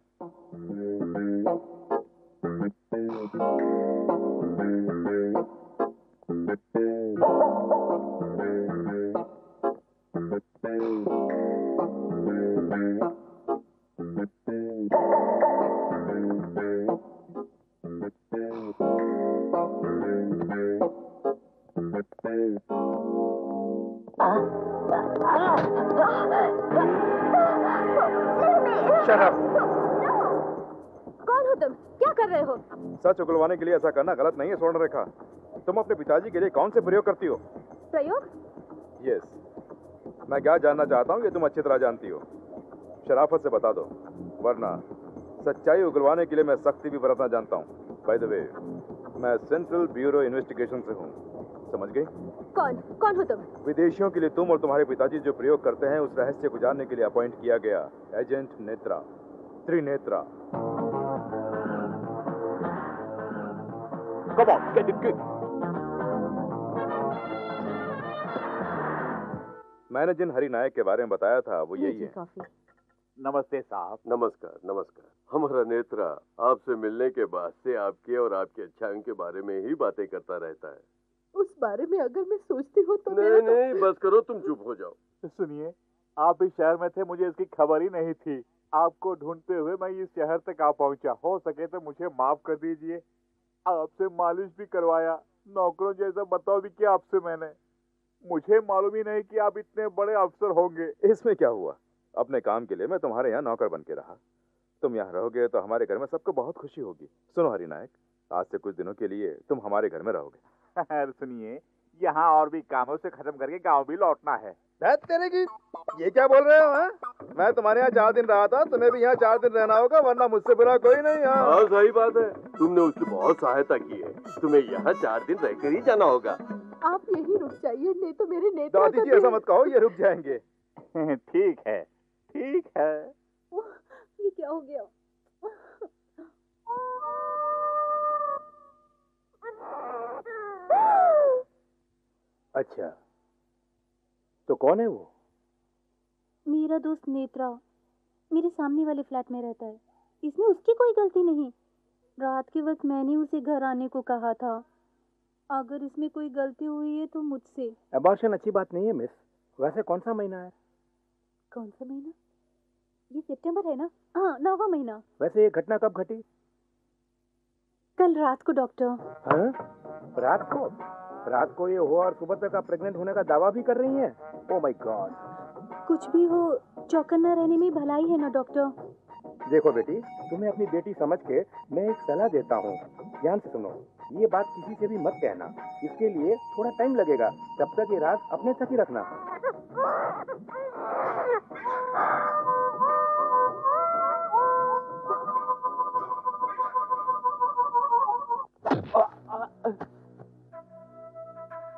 Speaker 6: कौन हो तुम? क्या कर रहे हो?
Speaker 7: सच उगलवाने के लिए ऐसा करना गलत नहीं है स्वर्ण रेखा। तुम अपने पिताजी के लिए कौन से प्रयोग करती हो?
Speaker 6: प्रयोग?
Speaker 7: यस, मैं क्या जानना चाहता हूँ ये तुम अच्छी तरह जानती हो। शराफत से बता दो, वरना सच्चाई उगलवाने के लिए मैं सख्ती भी बरतना जानता हूँ। बाय द वे, मैं सेंट्रल ब्यूरो इन्वेस्टिगेशन से हूँ, समझ गई?
Speaker 6: कौन हो तुम?
Speaker 7: विदेशियों के लिए तुम और तुम्हारे पिताजी जो प्रयोग करते हैं उस रहस्य को जानने के लिए अपॉइंट किया गया agent Netra, Trinetra.
Speaker 5: Come on, get it good.
Speaker 7: मैंने जिन हरि नायक के बारे में बताया था वो यही है।
Speaker 5: नमस्ते साहब।
Speaker 3: नमस्कार नमस्कार। हमारा नेत्रा आपसे मिलने के बाद से आपके और आपके अच्छाइयों के बारे में ही बातें करता रहता है।
Speaker 9: उस बारे में अगर मैं सोचती हूँ तो
Speaker 3: नहीं नहीं, बस करो, तुम चुप हो जाओ।
Speaker 5: सुनिए, आप इस शहर में थे, मुझे इसकी खबर ही नहीं थी। आपको ढूंढते हुए मैं इस शहर तक आ पहुंचा। हो सके तो मुझे माफ कर दीजिए। आपसे मालिश भी करवाया, नौकरों जैसा बर्ताव भी किया आपसे मैंने। मुझे मालूम ही नहीं कि आप इतने बड़े अफसर होंगे।
Speaker 7: इसमें क्या हुआ? अपने काम के लिए मैं तुम्हारे यहाँ नौकर बन के रहा। तुम यहाँ रहोगे तो हमारे घर में सबको बहुत खुशी होगी। सुनो हरि नायक, आज से कुछ दिनों के लिए तुम हमारे घर में रहोगे।
Speaker 5: सुनिए, यहाँ और भी कामों से खत्म करके गांव भी लौटना है।
Speaker 2: तेरे की ये क्या बोल रहे हो? हाँ, मैं तुम्हारे यहाँ 4 दिन रहा था, तुम्हें भी यहाँ 4 दिन रहना होगा, वरना मुझसे बुरा कोई नहीं।
Speaker 3: हाँ सही बात है, तुमने उसकी बहुत सहायता की है। तुम्हें यहाँ 4 दिन रहकर ही जाना होगा।
Speaker 9: आप यही रुक जाइए, नहीं तो मेरे नेत्रा
Speaker 7: दादी जी ऐसा मत कहो, ये रुक जाएंगे।
Speaker 5: ठीक है, ठीक है।
Speaker 12: ये क्या हो गया?
Speaker 5: अच्छा, तो कौन है वो?
Speaker 12: मेरा दोस्त नेत्रा मेरे सामने वाले फ्लैट में रहता है। इसमें उसकी कोई गलती नहीं। रात के वक्त मैंने उसे घर आने को कहा था। अगर इसमें कोई गलती हुई है तो मुझसे।
Speaker 5: अबॉर्शन अच्छी बात नहीं है मिस। वैसे कौन सा महीना है?
Speaker 12: कौन सा महीना? ये सितंबर है ना? हाँ, 9वां महीना।
Speaker 5: वैसे ये घटना कब घटी?
Speaker 12: कल रात को डॉक्टर।
Speaker 5: हाँ? रात को? रात को ये हुआ और सुबह तक आप प्रेग्नेंट होने का दावा भी कर रही हैं? Oh my God.
Speaker 12: कुछ भी हो, चौकन्ना रहने में भलाई है ना डॉक्टर।
Speaker 5: देखो बेटी, तुम्हें अपनी बेटी समझ के मैं एक सलाह देता हूँ। ध्यान से सुनो, ये बात किसी से भी मत कहना। इसके लिए थोड़ा टाइम लगेगा, तब तक ये राज अपने तक ही रखना।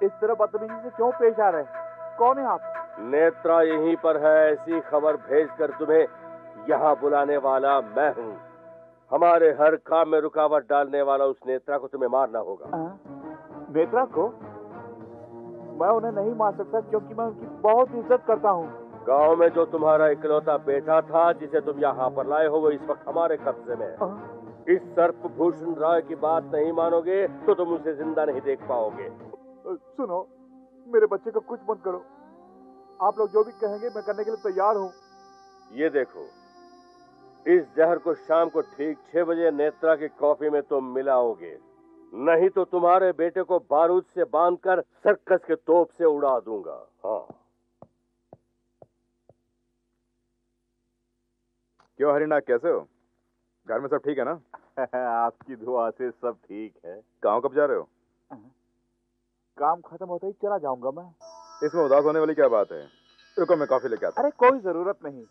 Speaker 5: इस तरह बदतमीजी से क्यों पेश आ रहे हैं? कौन है आप?
Speaker 3: नेत्रा यहीं पर है। ऐसी खबर भेजकर तुम्हें यहाँ बुलाने वाला मैं हूँ। हमारे हर काम में रुकावट डालने वाला उस नेत्रा को तुम्हें मारना होगा।
Speaker 5: नेत्रा को? मैं उन्हें नहीं मार सकता क्योंकि मैं उनकी बहुत इज्जत करता हूँ।
Speaker 3: गांव में जो तुम्हारा इकलौता बेटा था जिसे तुम यहाँ पर लाए हो वो इस वक्त हमारे कब्जे में है। इस सर्पभूषण राय की बात नहीं मानोगे तो तुम उसे जिंदा नहीं देख पाओगे।
Speaker 5: सुनो, मेरे बच्चे को कुछ मत करो। आप लोग जो भी कहेंगे मैं करने के लिए तैयार हूँ।
Speaker 3: ये देखो, इस जहर को शाम को ठीक 6 बजे नेत्रा की कॉफी में तुम मिलाओगे, नहीं तो तुम्हारे बेटे को बारूद से बांधकर सर्कस के तोप से उड़ा दूंगा। हाँ।
Speaker 7: क्यों हरिनाथ, कैसे हो? घर में सब ठीक है ना?
Speaker 5: आपकी दुआ से सब ठीक है।
Speaker 7: गाँव कब जा रहे हो?
Speaker 5: काम खत्म होते ही चला जाऊंगा मैं।
Speaker 7: इसमें उदास होने वाली क्या बात है? रुको, मैं कॉफी लेके आता हूं।
Speaker 5: अरे कोई जरूरत नहीं,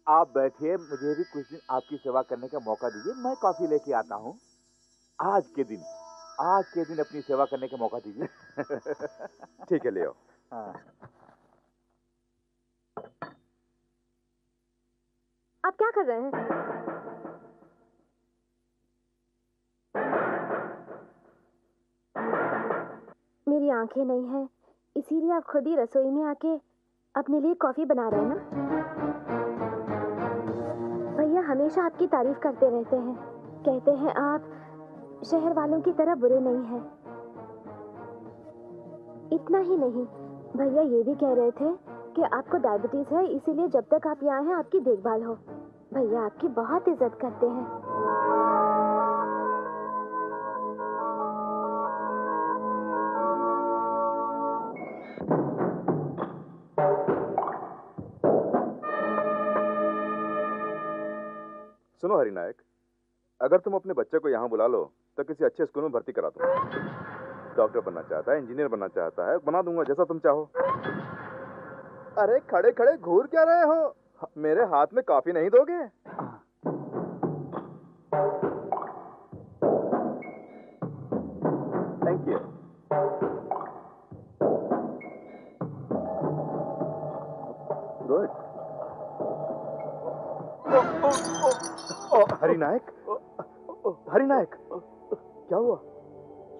Speaker 5: आप बैठिए, मुझे भी कुछ दिन आपकी सेवा करने का मौका दीजिए, मैं कॉफी लेके आता हूँ। आज के दिन अपनी सेवा करने का मौका दीजिए।
Speaker 7: ठीक है, ले आओ।
Speaker 5: हाँ।
Speaker 6: आप क्या कर रहे हैं? मेरी आंखें नहीं हैं, इसीलिए आप खुद ही रसोई में आके अपने लिए कॉफी बना रहे हैं ना? भैया हमेशा आपकी तारीफ करते रहते हैं, कहते हैं आप शहर वालों की तरह बुरे नहीं हैं। इतना ही नहीं, भैया ये भी कह रहे थे कि आपको डायबिटीज है, इसीलिए जब तक आप यहाँ हैं आपकी देखभाल हो। भैया आपकी बहुत इज्जत करते हैं।
Speaker 7: सुनो हरिनायक, अगर तुम अपने बच्चे को यहाँ बुला लो तो किसी अच्छे स्कूल में भर्ती करा दूंगा। डॉक्टर बनना चाहता है, इंजीनियर बनना चाहता है, बना दूंगा, जैसा तुम चाहो।
Speaker 2: अरे खड़े खड़े घूर क्या रहे हो? मेरे हाथ में कॉफी नहीं दोगे?
Speaker 5: Thank you. गुड।
Speaker 7: हरिनायक, हरिनायक, क्या हुआ?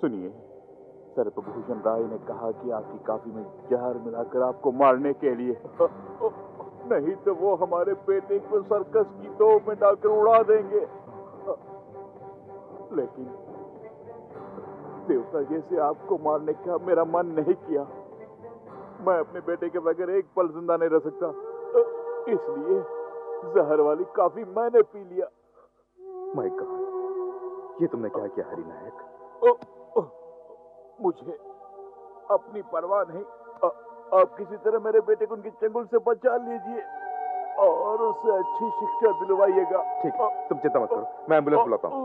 Speaker 5: सुनिए, सर्पभूषण राय ने कहा कि आपकी कॉफी में जहर मिलाकर आपको मारने के लिए, नहीं तो वो हमारे बेटे को सर्कस की तोप में डालकर उड़ा देंगे। लेकिन देवता जैसे आपको मारने का मेरा मन नहीं किया। मैं अपने बेटे के बगैर एक पल जिंदा नहीं रह सकता, इसलिए जहर वाली कॉफी मैंने पी लिया।
Speaker 7: माय गॉड, ये तुमने क्या किया हरिनायक?
Speaker 5: मुझे अपनी परवाह नहीं, आप किसी तरह मेरे बेटे को उनके चंगुल से बचा लीजिए और उसे अच्छी शिक्षा दिलवाइएगा।
Speaker 7: ठीक, तुम चिंता मत करो, मैं एम्बुलेंस बुलाता हूँ।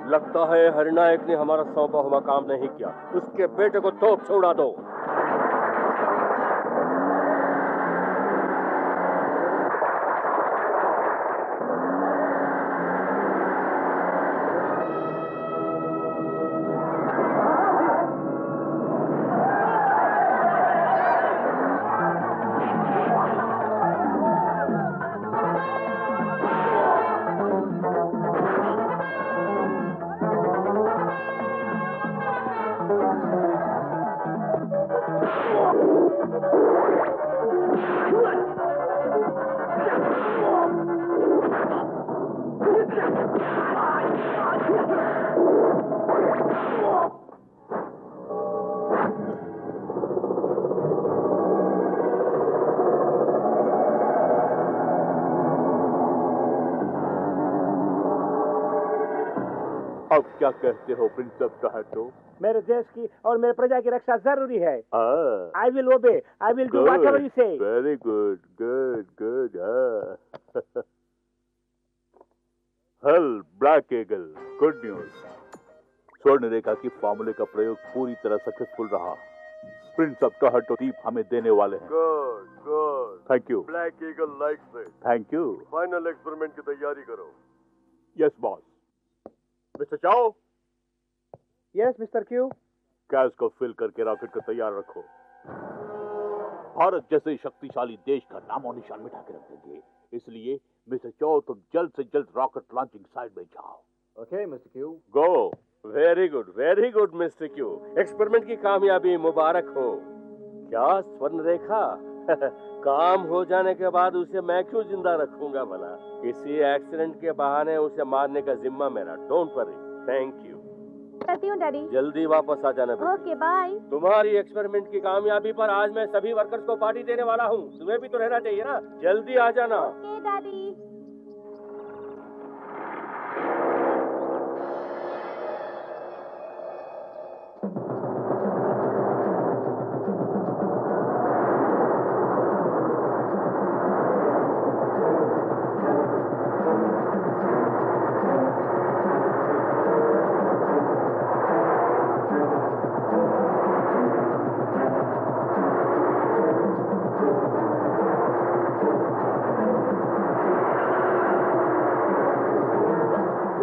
Speaker 3: लगता है हरिनायक ने हमारा सौंपा हुआ काम नहीं किया। उसके बेटे को तोप से उड़ा दो।
Speaker 5: अब क्या कहते हो प्रिंस ऑफ टोहैटो?
Speaker 10: मेरे देश की और मेरे प्रजा की रक्षा जरूरी है।
Speaker 5: हाँ।
Speaker 10: I will obey. I will do whatever you say.
Speaker 5: Very good, good, good. हाँ। हल ब्लैक ईगल, गुड न्यूज। स्वर्ण रेखा की फॉर्मूले का प्रयोग पूरी तरह सक्सेसफुल रहा। प्रिंस ऑफ टोहैटो द्वीप हमें देने वाले हैं।
Speaker 3: Good good.
Speaker 5: Thank you.
Speaker 3: Black eagle likes it.
Speaker 5: Thank you.
Speaker 3: Final experiment की तैयारी करो।
Speaker 5: Yes boss.
Speaker 3: मिस्टर चाओ।
Speaker 10: Yes mister Q.
Speaker 5: गैस को फिल करके रॉकेट को तैयार रखो। भारत जैसे शक्तिशाली देश का नामो निशान मिटा के रख देंगे, इसलिए मिस्टर चो तुम जल्द से जल्द रॉकेट लॉन्चिंग साइड में जाओ।
Speaker 10: Okay mister Q.
Speaker 3: Go. Very good mister Q. Experiment की कामयाबी मुबारक हो। क्या स्वर्ण रेखा काम हो जाने के बाद उसे मैं क्यों जिंदा रखूंगा भला? किसी एक्सीडेंट के बहाने उसे मारने का जिम्मा मेरा। Don't worry. Thank you.
Speaker 6: करती हूँ डैडी।
Speaker 3: जल्दी वापस आ जाना बेटी।
Speaker 6: Okay bye.
Speaker 3: तुम्हारी एक्सपेरिमेंट की कामयाबी पर आज मैं सभी वर्कर्स को पार्टी देने वाला हूँ। तुम्हें भी तो रहना चाहिए ना। जल्दी आ जाना।
Speaker 6: Okay daddy.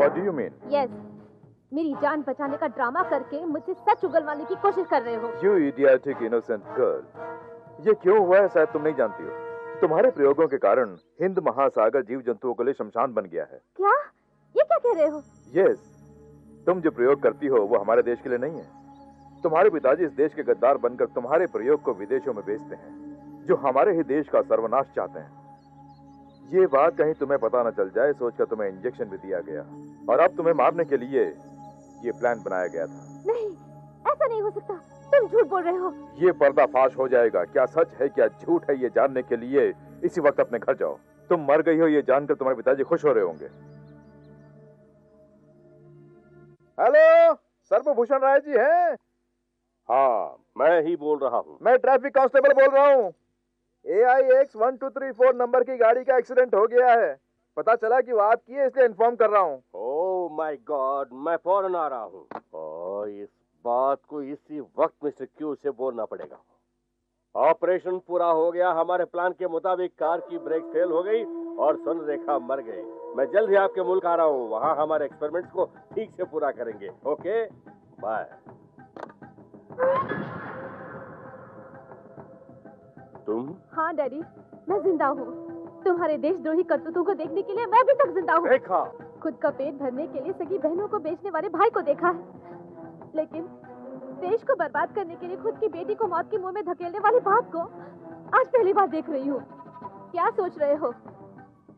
Speaker 5: What do you mean?
Speaker 6: Yes, मेरी जान बचाने का ड्रामा करके मुझसे सच उगलवाने की कोशिश कर रहे हो।
Speaker 5: You idiotic innocent girl. ये क्यों हुआ है शायद तुम नहीं जानती हो। तुम्हारे प्रयोगों के कारण हिंद महासागर जीव जंतुओं के लिए शमशान बन गया है।
Speaker 6: क्या? ये क्या कह रहे हो?
Speaker 5: यस, तुम जो प्रयोग करती हो वो हमारे देश के लिए नहीं है। तुम्हारे पिताजी इस देश के गद्दार बनकर तुम्हारे प्रयोग को विदेशों में बेचते हैं, जो हमारे ही देश का सर्वनाश चाहते हैं। ये बात कहीं तुम्हें पता न चल जाए सोचकर तुम्हें इंजेक्शन भी दिया गया, और अब तुम्हें मारने के लिए ये प्लान बनाया गया था।
Speaker 6: नहीं, ऐसा नहीं हो सकता। तुम झूठ बोल रहे हो।
Speaker 5: ये पर्दाफाश हो जाएगा। क्या सच है क्या झूठ है ये जानने के लिए इसी वक्त अपने घर जाओ। तुम मर गई हो ये जानकर तुम्हारे पिताजी खुश हो रहे होंगे।
Speaker 2: हेलो, सर्वभूषण राय जी हैं?
Speaker 3: हाँ, मैं ही बोल रहा हूँ।
Speaker 2: मैं ट्रैफिक कांस्टेबल बोल रहा हूँ। AIX 1234 नंबर की गाड़ी का एक्सीडेंट हो गया है। पता चला कि वो आपकी है, इसलिए इन्फॉर्म कर रहा हूँ।
Speaker 3: ओह माय गॉड, मैं फौरन आ रहा हूँ। और इस बात को इसी वक्त मिस्टर क्यू से बोलना पड़ेगा। ऑपरेशन पूरा हो गया। हमारे प्लान के मुताबिक कार की ब्रेक फेल हो गई और सन रेखा मर गई। मैं जल्द ही आपके मुल्क आ रहा हूँ। वहाँ हमारे एक्सपेरिमेंट्स को ठीक से पूरा करेंगे। Okay, bye. तुम?
Speaker 6: हाँ डैडी, मैं जिंदा हूँ। तुम्हारे देशद्रोही करतूतों को देखने के लिए मैं अभी तक जिंदा हूँ।
Speaker 3: देखा?
Speaker 6: खुद का पेट भरने के लिए सगी बहनों को बेचने वाले भाई को देखा है, लेकिन देश को बर्बाद करने के लिए खुद की बेटी को मौत के मुंह में धकेलने वाले बाप को आज पहली बार देख रही हूँ। क्या सोच रहे हो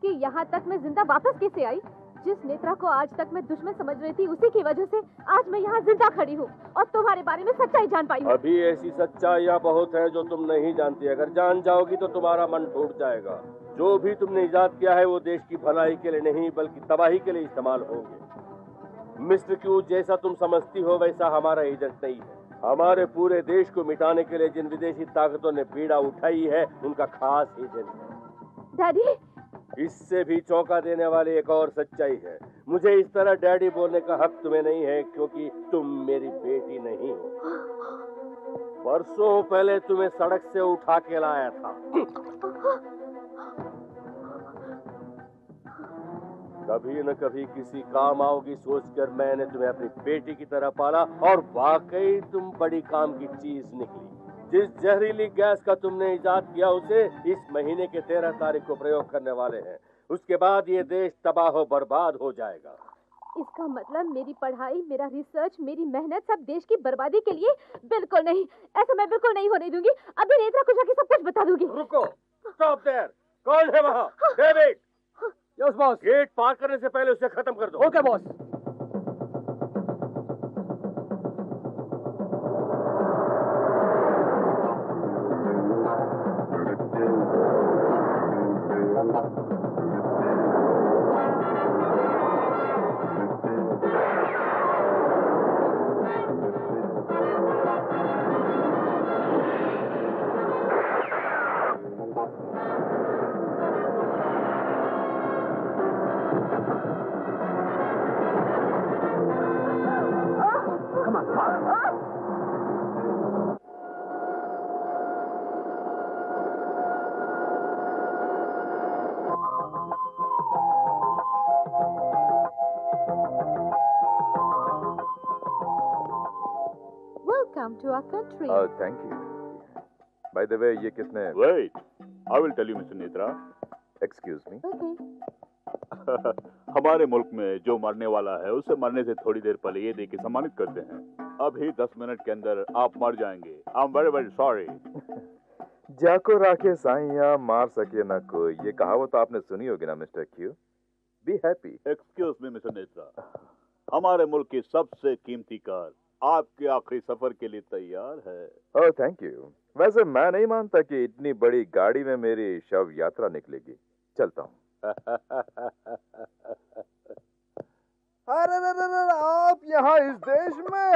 Speaker 6: कि यहाँ तक मैं जिंदा वापस कैसे आई? जिस नेत्रा को आज तक मैं दुश्मन समझ रही थी, उसी की वजह से आज मैं यहाँ जिंदा खड़ी हूँ और तुम्हारे बारे में सच्चाई जान पाई हूँ।
Speaker 3: अभी ऐसी सच्चाइयाँ बहुत है जो तुम नहीं जानती। अगर जान जाओगी तो तुम्हारा मन टूट जाएगा। जो भी तुमने इजाद किया है वो देश की भलाई के लिए नहीं बल्कि तबाही के लिए इस्तेमाल होंगे। मिस्टर क्यू, जैसा तुम समझती हो वैसा हमारा एजेंट नहीं है। हमारे पूरे देश को मिटाने के लिए जिन विदेशी ताकतों ने बीड़ा उठाई है उनका खास एजेंट है।
Speaker 6: डैडी,
Speaker 3: इससे भी चौंका देने वाली एक और सच्चाई है। मुझे इस तरह डैडी बोलने का हक तुम्हें नहीं है क्योंकि तुम मेरी बेटी नहीं हो। परसों पहले तुम्हें सड़क से उठा के लाया था। कभी न कभी किसी काम आओगी सोचकर मैंने तुम्हें अपनी बेटी की तरह पाला और वाकई तुम बड़ी काम की चीज निकली। जिस जहरीली गैस का तुमने इजाद किया उसे इस महीने के 13 तारीख को प्रयोग करने वाले हैं। उसके बाद ये देश तबाह बर्बाद हो जाएगा।
Speaker 6: इसका मतलब मेरी पढ़ाई, मेरा रिसर्च, मेरी मेहनत सब देश की बर्बादी के लिए? बिल्कुल नहीं, ऐसा मैं बिल्कुल नहीं होने दूंगी। अभी नेत्रा को जाके सब कुछ बता दूंगी।
Speaker 3: रुको, स्टॉप देयर। कौन है वहाँ? डेविड।
Speaker 1: Yes boss.
Speaker 3: गेट पार करने से पहले उसे खत्म कर दो।
Speaker 1: Okay boss.
Speaker 9: Welcome to our country.
Speaker 5: Thank you. By the way ये किसने?
Speaker 13: Wait, I will tell you, Mr. Netra.
Speaker 5: Excuse me.
Speaker 9: Okay.
Speaker 13: हमारे मुल्क में जो मरने वाला है उसे मरने से थोड़ी देर पहले ये देख के सम्मानित करते हैं। अभी 10 मिनट के अंदर आप मर जाएंगे। I am very very sorry.
Speaker 7: जाको राखे साइया मार सके ना कोई, ये कहावत तो आपने सुनी होगी ना mister Q. Be happy.
Speaker 13: Excuse me mister Netra, हमारे मुल्क की सबसे कीमती कार आपके आखिरी सफर के लिए तैयार है।
Speaker 7: Oh thank you. वैसे मैं नहीं मानता कि इतनी बड़ी गाड़ी में मेरी शव यात्रा निकलेगी। चलता हूँ। अरे आप यहाँ इस देश में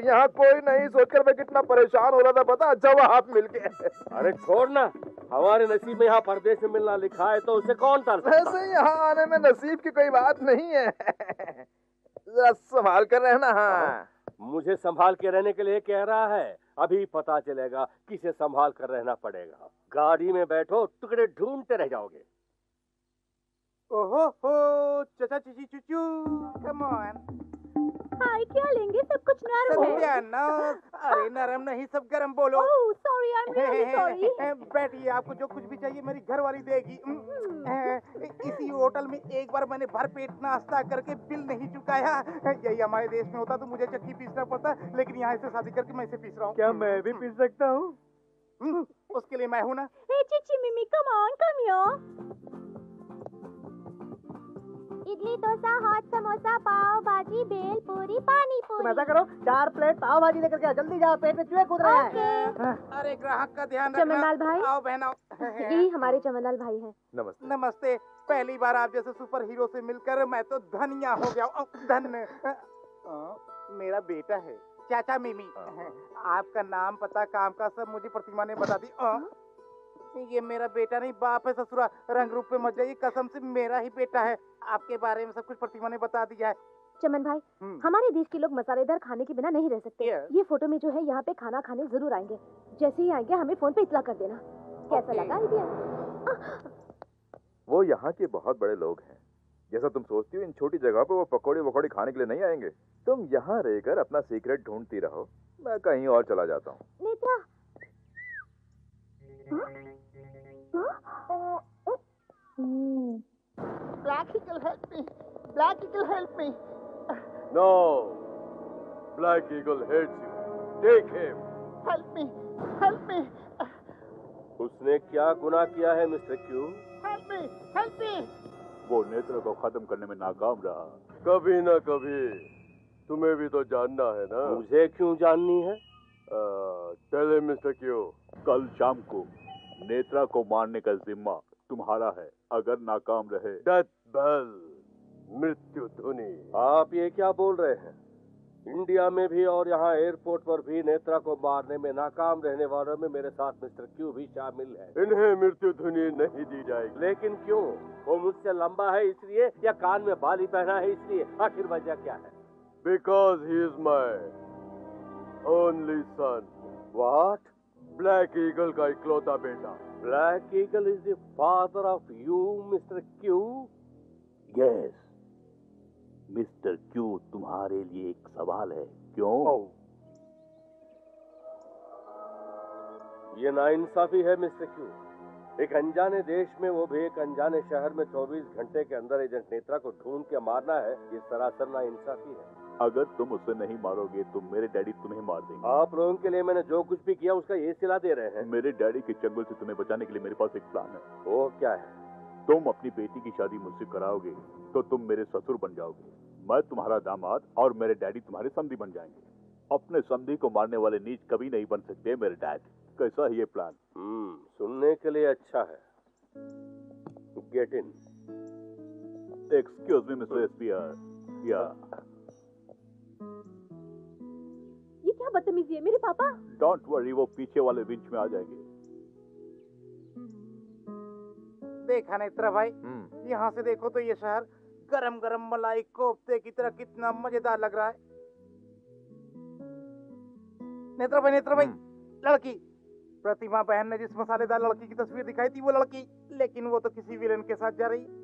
Speaker 7: यहाँ कोई नहीं सोचकर मैं कितना परेशान हो रहा था, पता? जब आप मिल गए।
Speaker 3: अरे छोड़ ना, हमारे नसीब में यहाँ परदेश में मिलना लिखा है तो उसे कौन टाल सकता है?
Speaker 7: वैसे यहाँ आने में नसीब की कोई बात नहीं है। जरा संभाल कर रहना। हाँ
Speaker 3: मुझे संभाल के रहने के लिए कह रहा है, अभी पता चलेगा किसे संभाल कर रहना पड़ेगा। गाड़ी में बैठो, टुकड़े ढूंढते रह जाओगे।
Speaker 11: ओहो हो, चाचा चीची चुचू, कम ऑन।
Speaker 12: हाय, क्या लेंगे? सब कुछ नरम है।
Speaker 11: सत्यानाश, अरे नरम नहीं, सब गरम बोलो।
Speaker 12: Oh sorry, I am really sorry.
Speaker 11: बैठिए, आपको जो कुछ भी चाहिए मेरी घरवाली देगी। इसी होटल में एक बार मैंने भरपेट नाश्ता करके बिल नहीं चुकाया। यही हमारे देश में होता तो मुझे चक्की पीसना पड़ता, लेकिन यहाँ से शादी करके मैं इसे पीस रहा हूँ।
Speaker 10: क्या मैं भी पीस सकता हूँ?
Speaker 11: उसके लिए मैं हूँ ना।
Speaker 12: Hey Chichi Mimi, come on, come here.
Speaker 8: Idli, dosa, hot samosa, pav bhaji, bhel पूरी, पानी पूरी।
Speaker 10: तुम ऐसा करो, 4 प्लेट पाव भाजी लेकर के जल्दी जाओ, पेट में चूहे कूद रहे हैं।
Speaker 11: अरे ग्राहक का ध्यान रखना।
Speaker 6: चमनलाल भाई,
Speaker 11: आओ बहन आओ।
Speaker 6: यही हमारे चमनलाल भाई हैं।
Speaker 7: नमस्ते।
Speaker 11: नमस्ते। पहली बार आप जैसे सुपर हीरो से मिलकर मैं तो धनिया हो गया। धन मेरा बेटा है चाचा मिमी। आपका नाम पता काम का सब मुझे प्रतिमा ने बता दी। ये मेरा बेटा नहीं, बाप है ससुरा। रंग रूप पे मत जाइए, कसम से मेरा ही बेटा है। आपके बारे में सब कुछ प्रतिमा ने बता दिया है।
Speaker 6: चमन भाई, हमारे देश के लोग मसालेदार खाने के बिना नहीं रह सकते। ये फोटो में जो है यहाँ पे खाना खाने जरूर आएंगे। जैसे ही आएंगे हमें फोन पे इत्तला कर देना। कैसा लगा आइडिया?
Speaker 7: वो यहाँ के बहुत बड़े लोग हैं। जैसा तुम सोचती हो इन छोटी जगह पे वो पकौड़ी वकौड़ी खाने के लिए नहीं आएंगे। तुम यहाँ रहकर अपना सीक्रेट ढूंढती रहो, मैं कहीं और चला जाता हूँ।
Speaker 8: Netra, Black Eagle, help me. Black Eagle, help me.
Speaker 3: No, Black Eagle hates you. Take him.
Speaker 8: Help me. Help me.
Speaker 3: उसने क्या गुनाह किया है mister Q?
Speaker 8: Help me. Help me.
Speaker 13: वो नेत्र को खत्म करने में नाकाम रहा।
Speaker 3: कभी ना कभी तुम्हें भी तो जानना है ना। मुझे क्यों जाननी है? Tell him mister Q.
Speaker 13: कल शाम को नेत्रा को मारने का जिम्मा तुम्हारा है। अगर नाकाम रहे,
Speaker 3: डेथ बेल, मृत्यु धुनी। आप ये क्या बोल रहे हैं? इंडिया में भी और यहाँ एयरपोर्ट पर भी नेत्रा को मारने में नाकाम रहने वालों में मेरे साथ मिस्टर क्यू भी शामिल है। इन्हें मृत्यु धुनी नहीं दी जाएगी। लेकिन क्यों? वो मुझसे लंबा है इसलिए या कान में बाली पहना है इसलिए? आखिर वजह क्या है? Because he is my only son. What? Black Eagle का इकलौता बेटा। Black Eagle is the father of you, Mr. Q?
Speaker 13: Yes mister Q, तुम्हारे लिए एक सवाल है। क्यों?
Speaker 3: ये नाइंसाफी है मिस्टर क्यू। एक अनजाने देश में, वो भी एक अनजाने शहर में 24 घंटे के अंदर एजेंट नेत्रा को ढूंढ के मारना है, ये सरासर नाइंसाफी है।
Speaker 13: अगर तुम उसे नहीं मारोगे तो मेरे डैडी तुम्हें मार देंगे।
Speaker 3: आप लोगों के लिए मैंने जो कुछ भी किया उसका ये सिला दे रहे हैं।
Speaker 13: मेरे डैडी के चंगुल से तुम्हें बचाने के लिए मेरे पास एक प्लान है।
Speaker 3: वो क्या है?
Speaker 13: तुम अपनी बेटी की शादी मुझसे कराओगे तो तुम मेरे ससुर बन जाओगे, मैं तुम्हारा दामाद और मेरे डैडी तुम्हारे समधी बन जाएंगे। अपने समधी को मारने वाले नीच कभी नहीं बन सकते मेरे डैड। कैसा है ये प्लान?
Speaker 3: सुनने के लिए अच्छा है। Get in.
Speaker 13: Excuse me mister SPR. या
Speaker 12: ये क्या बदतमीजी है मेरे पापा?
Speaker 13: डोंट वरी, वो पीछे वाले विंच में आ जाएंगे।
Speaker 11: देखा नेत्रा भाई, यहाँ से देखो तो ये शहर गरम गरम मलाई कोफ्ते की तरह कितना मजेदार लग रहा है। नेत्रा भाई, लड़की प्रतिमा बहन ने जिस मसालेदार लड़की की तस्वीर दिखाई थी वो लड़की, लेकिन वो तो किसी विलेन के साथ जा रही है।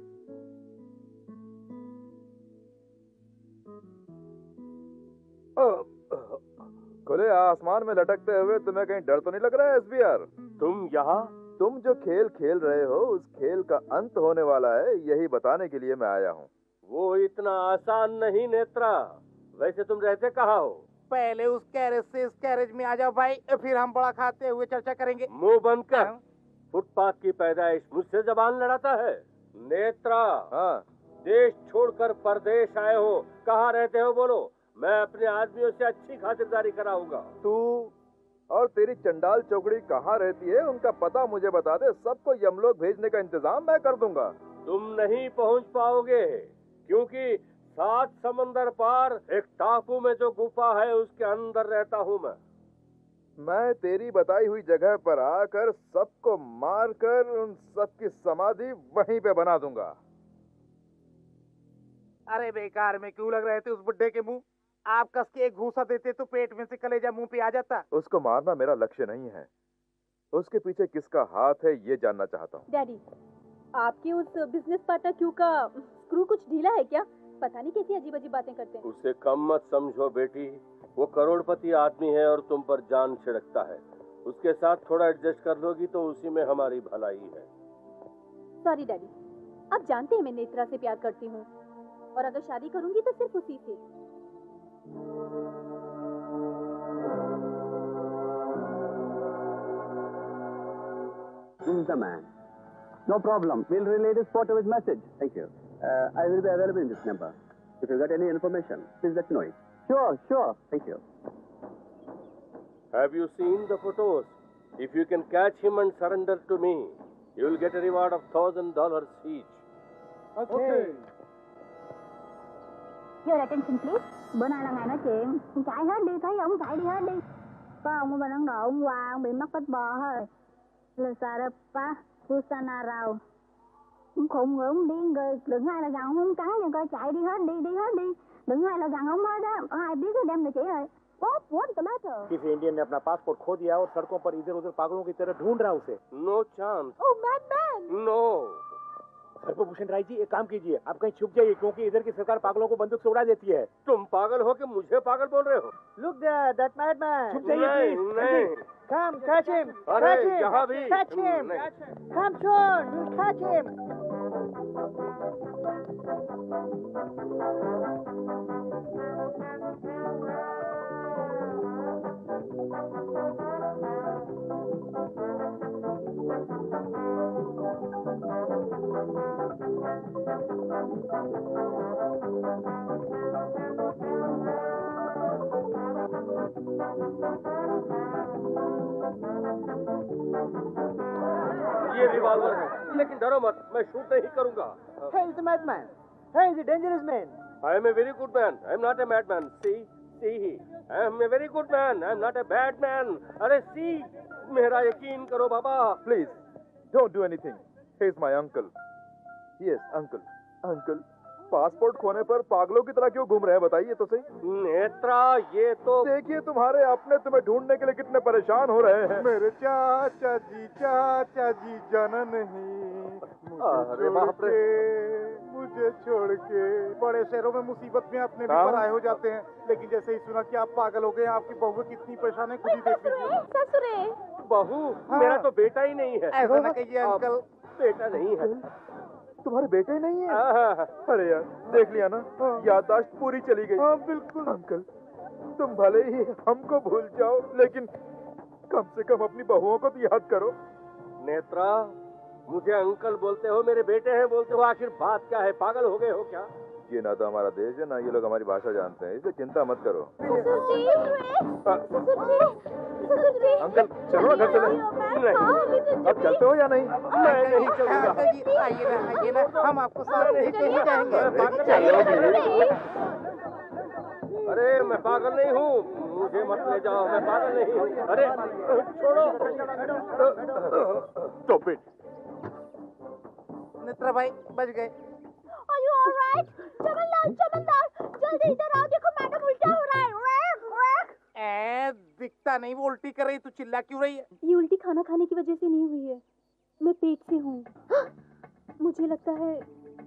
Speaker 7: खुले आसमान में लटकते हुए तुम्हें कहीं डर तो नहीं लग रहा है एसबीआर?
Speaker 3: तुम यहाँ?
Speaker 7: तुम जो खेल खेल रहे हो उस खेल का अंत होने वाला है, यही बताने के लिए मैं आया हूँ।
Speaker 3: वो इतना आसान नहीं नेत्रा। वैसे तुम रहते कहाँ हो?
Speaker 11: पहले उस कैरेज से इस कैरेज में आ जाओ भाई, फिर हम बड़ा खाते हुए चर्चा करेंगे।
Speaker 3: मुंह बंद कर। फुटपाथ की पैदाइश मुझसे जबान लड़ाता है। नेत्रा,
Speaker 2: हाँ
Speaker 3: देश छोड़कर परदेश आए हो, कहाँ रहते हो बोलो, मैं अपने आदमियों से अच्छी खातिरदारी कराऊंगा।
Speaker 2: तू और तेरी चंडाल चौकड़ी कहाँ रहती है उनका पता मुझे बता दे, सबको यमलोक भेजने का इंतजाम मैं कर दूंगा।
Speaker 3: तुम नहीं पहुंच पाओगे, क्योंकि 7 समंदर पार एक टापू में जो गुफा है उसके अंदर रहता हूँ
Speaker 2: मैं तेरी बताई हुई जगह पर आकर सबको मारकर उन सबकी समाधि वहीं पे बना दूंगा।
Speaker 11: अरे बेकार में क्यों लग रहे थे उस बुड्ढे के मुंह, आप कस के एक घूसा देते तो पेट में से कलेजा मुंह पे आ जाता।
Speaker 2: उसको मारना मेरा लक्ष्य नहीं है, उसके पीछे किसका हाथ है ये जानना चाहता हूँ।
Speaker 12: डैडी, आपके उस बिजनेस पार्टनर क्यू का स्क्रू कुछ ढीला है क्या? पता नहीं कैसी अजीब अजीब बातें करते हैं।
Speaker 3: उसे कम मत समझो बेटी, वो करोड़पति आदमी है और तुम पर जान छिड़कता है। उसके साथ थोड़ा एडजस्ट कर लोगी तो उसी में हमारी भलाई है।
Speaker 12: सॉरी डैडी, आप जानते हैं मैं नेत्रा से प्यार करती हूँ, और अगर शादी करूंगी तो सिर्फ उसी से।
Speaker 14: Man. No problem. We'll relay this photo with message. Thank you. I will be available in this number. If you got any information, please let me know it. Sure. Thank you.
Speaker 3: Have you seen the photos? If you can catch him and surrender to me, you will get a reward of $1,000 each.
Speaker 11: Okay.
Speaker 8: Your attention please. Bữa nay là ngày nói chuyện, chạy hết đi, thấy ông chạy đi hết đi. Có ông ở bên Ấn Độ hôm qua, ông bị mắc vết bò thôi. Lesarapa, Kusana Rao. Ông khùng rồi, ông điên rồi, đừng ai là gần ông không cắn cho coi, chạy đi hết đi. Đừng ai là gần ông hết á, ai biết cái đem này chỉ rồi. What's the matter?
Speaker 10: किसी Indian ने अपना passport खो दिया और सड़कों पर इधर उधर पागलों की तरह ढूंढ रहा उसे।
Speaker 3: No chance.
Speaker 12: Oh madman!
Speaker 3: No.
Speaker 10: सर्पभूषण Rai ji, एक काम कीजिए, आप कहीं छुप जाइए, क्योंकि इधर की सरकार पागलों को बंदूक से उड़ा देती है।
Speaker 3: तुम पागल हो कि मुझे पागल बोल रहे हो?
Speaker 10: Look there, that madman. छुप जाइए
Speaker 3: नहीं।
Speaker 10: Come, catch him.
Speaker 3: अरे यहाँ भी।
Speaker 10: Catch him. Come soon, we'll catch him.
Speaker 3: ये रिवॉल्वर है, लेकिन डरो मत, मैं शूट नहीं करूंगा।
Speaker 10: Hey, he's a madman. Hey, he's a dangerous man.
Speaker 3: I am a very good man. I am not a madman. See. I am a very good man. I am not a bad man. अरे see, मेरा यकीन करो बाबा।
Speaker 2: Please, don't do anything. He is my uncle. Yes, uncle. Passport खोने पर पागलों की तरह क्यों घूम रहे हैं बताइए तो सही।
Speaker 3: नेत्रा, ये तो
Speaker 2: देखिए तुम्हारे अपने तुम्हें ढूंढने के लिए कितने परेशान हो रहे हैं। मेरे चाचा जी जाना नहीं,
Speaker 3: अरे बाप रे,
Speaker 11: मुझे छोड़ के। बड़े शहरों में मुसीबत में अपने भी पर आए हो जाते हैं, लेकिन जैसे ही सुना कि आप पागल हो गए, आपकी बहू कितनी परेशान है खुद ही देख लीजिए।
Speaker 12: ससुरे,
Speaker 3: बहू, मेरा तो बेटा ही नहीं है।
Speaker 11: ऐसा न कहिए अंकल,
Speaker 3: बेटा नहीं है।
Speaker 2: तुम्हारे बेटे नहीं है? अरे यार, देख लिया ना, याददाश्त पूरी चली गई।
Speaker 11: हाँ बिल्कुल।
Speaker 2: अंकल, तुम भले ही हमको भूल जाओ, लेकिन कम से कम अपनी बहुओं को तो याद करो।
Speaker 3: नेत्रा, मुझे अंकल बोलते हो, मेरे बेटे हैं बोलते हो, आखिर बात क्या है? पागल हो गए हो क्या?
Speaker 2: ये ना तो हमारा देश है, ना ये लोग हमारी भाषा जानते हैं, इसलिए चिंता मत करो। अंकल, चलो घर चले। अब चलते हो या नहीं?
Speaker 3: मैं नहीं चलूंगा।
Speaker 11: आइए ना, हम आपको साथ लेके ही जाएंगे।
Speaker 3: अरे मैं पागल नहीं हूँ, मुझे मत ले जाओ, मैं पागल नहीं हूँ। अरे छोड़ो।
Speaker 13: Stop it.
Speaker 11: नेत्रा भाई बच गए।
Speaker 8: Are you all right? Chamanlal, जल्दी इधर आओ, देखो मैडम उल्टा हो रहा है।
Speaker 11: दिखता नहीं, वो उल्टी कर रही, तू चिल्ला क्यों रही है?
Speaker 12: ये उल्टी खाना खाने की वजह से नहीं हुई है, मैं पेट से हूँ। मुझे लगता है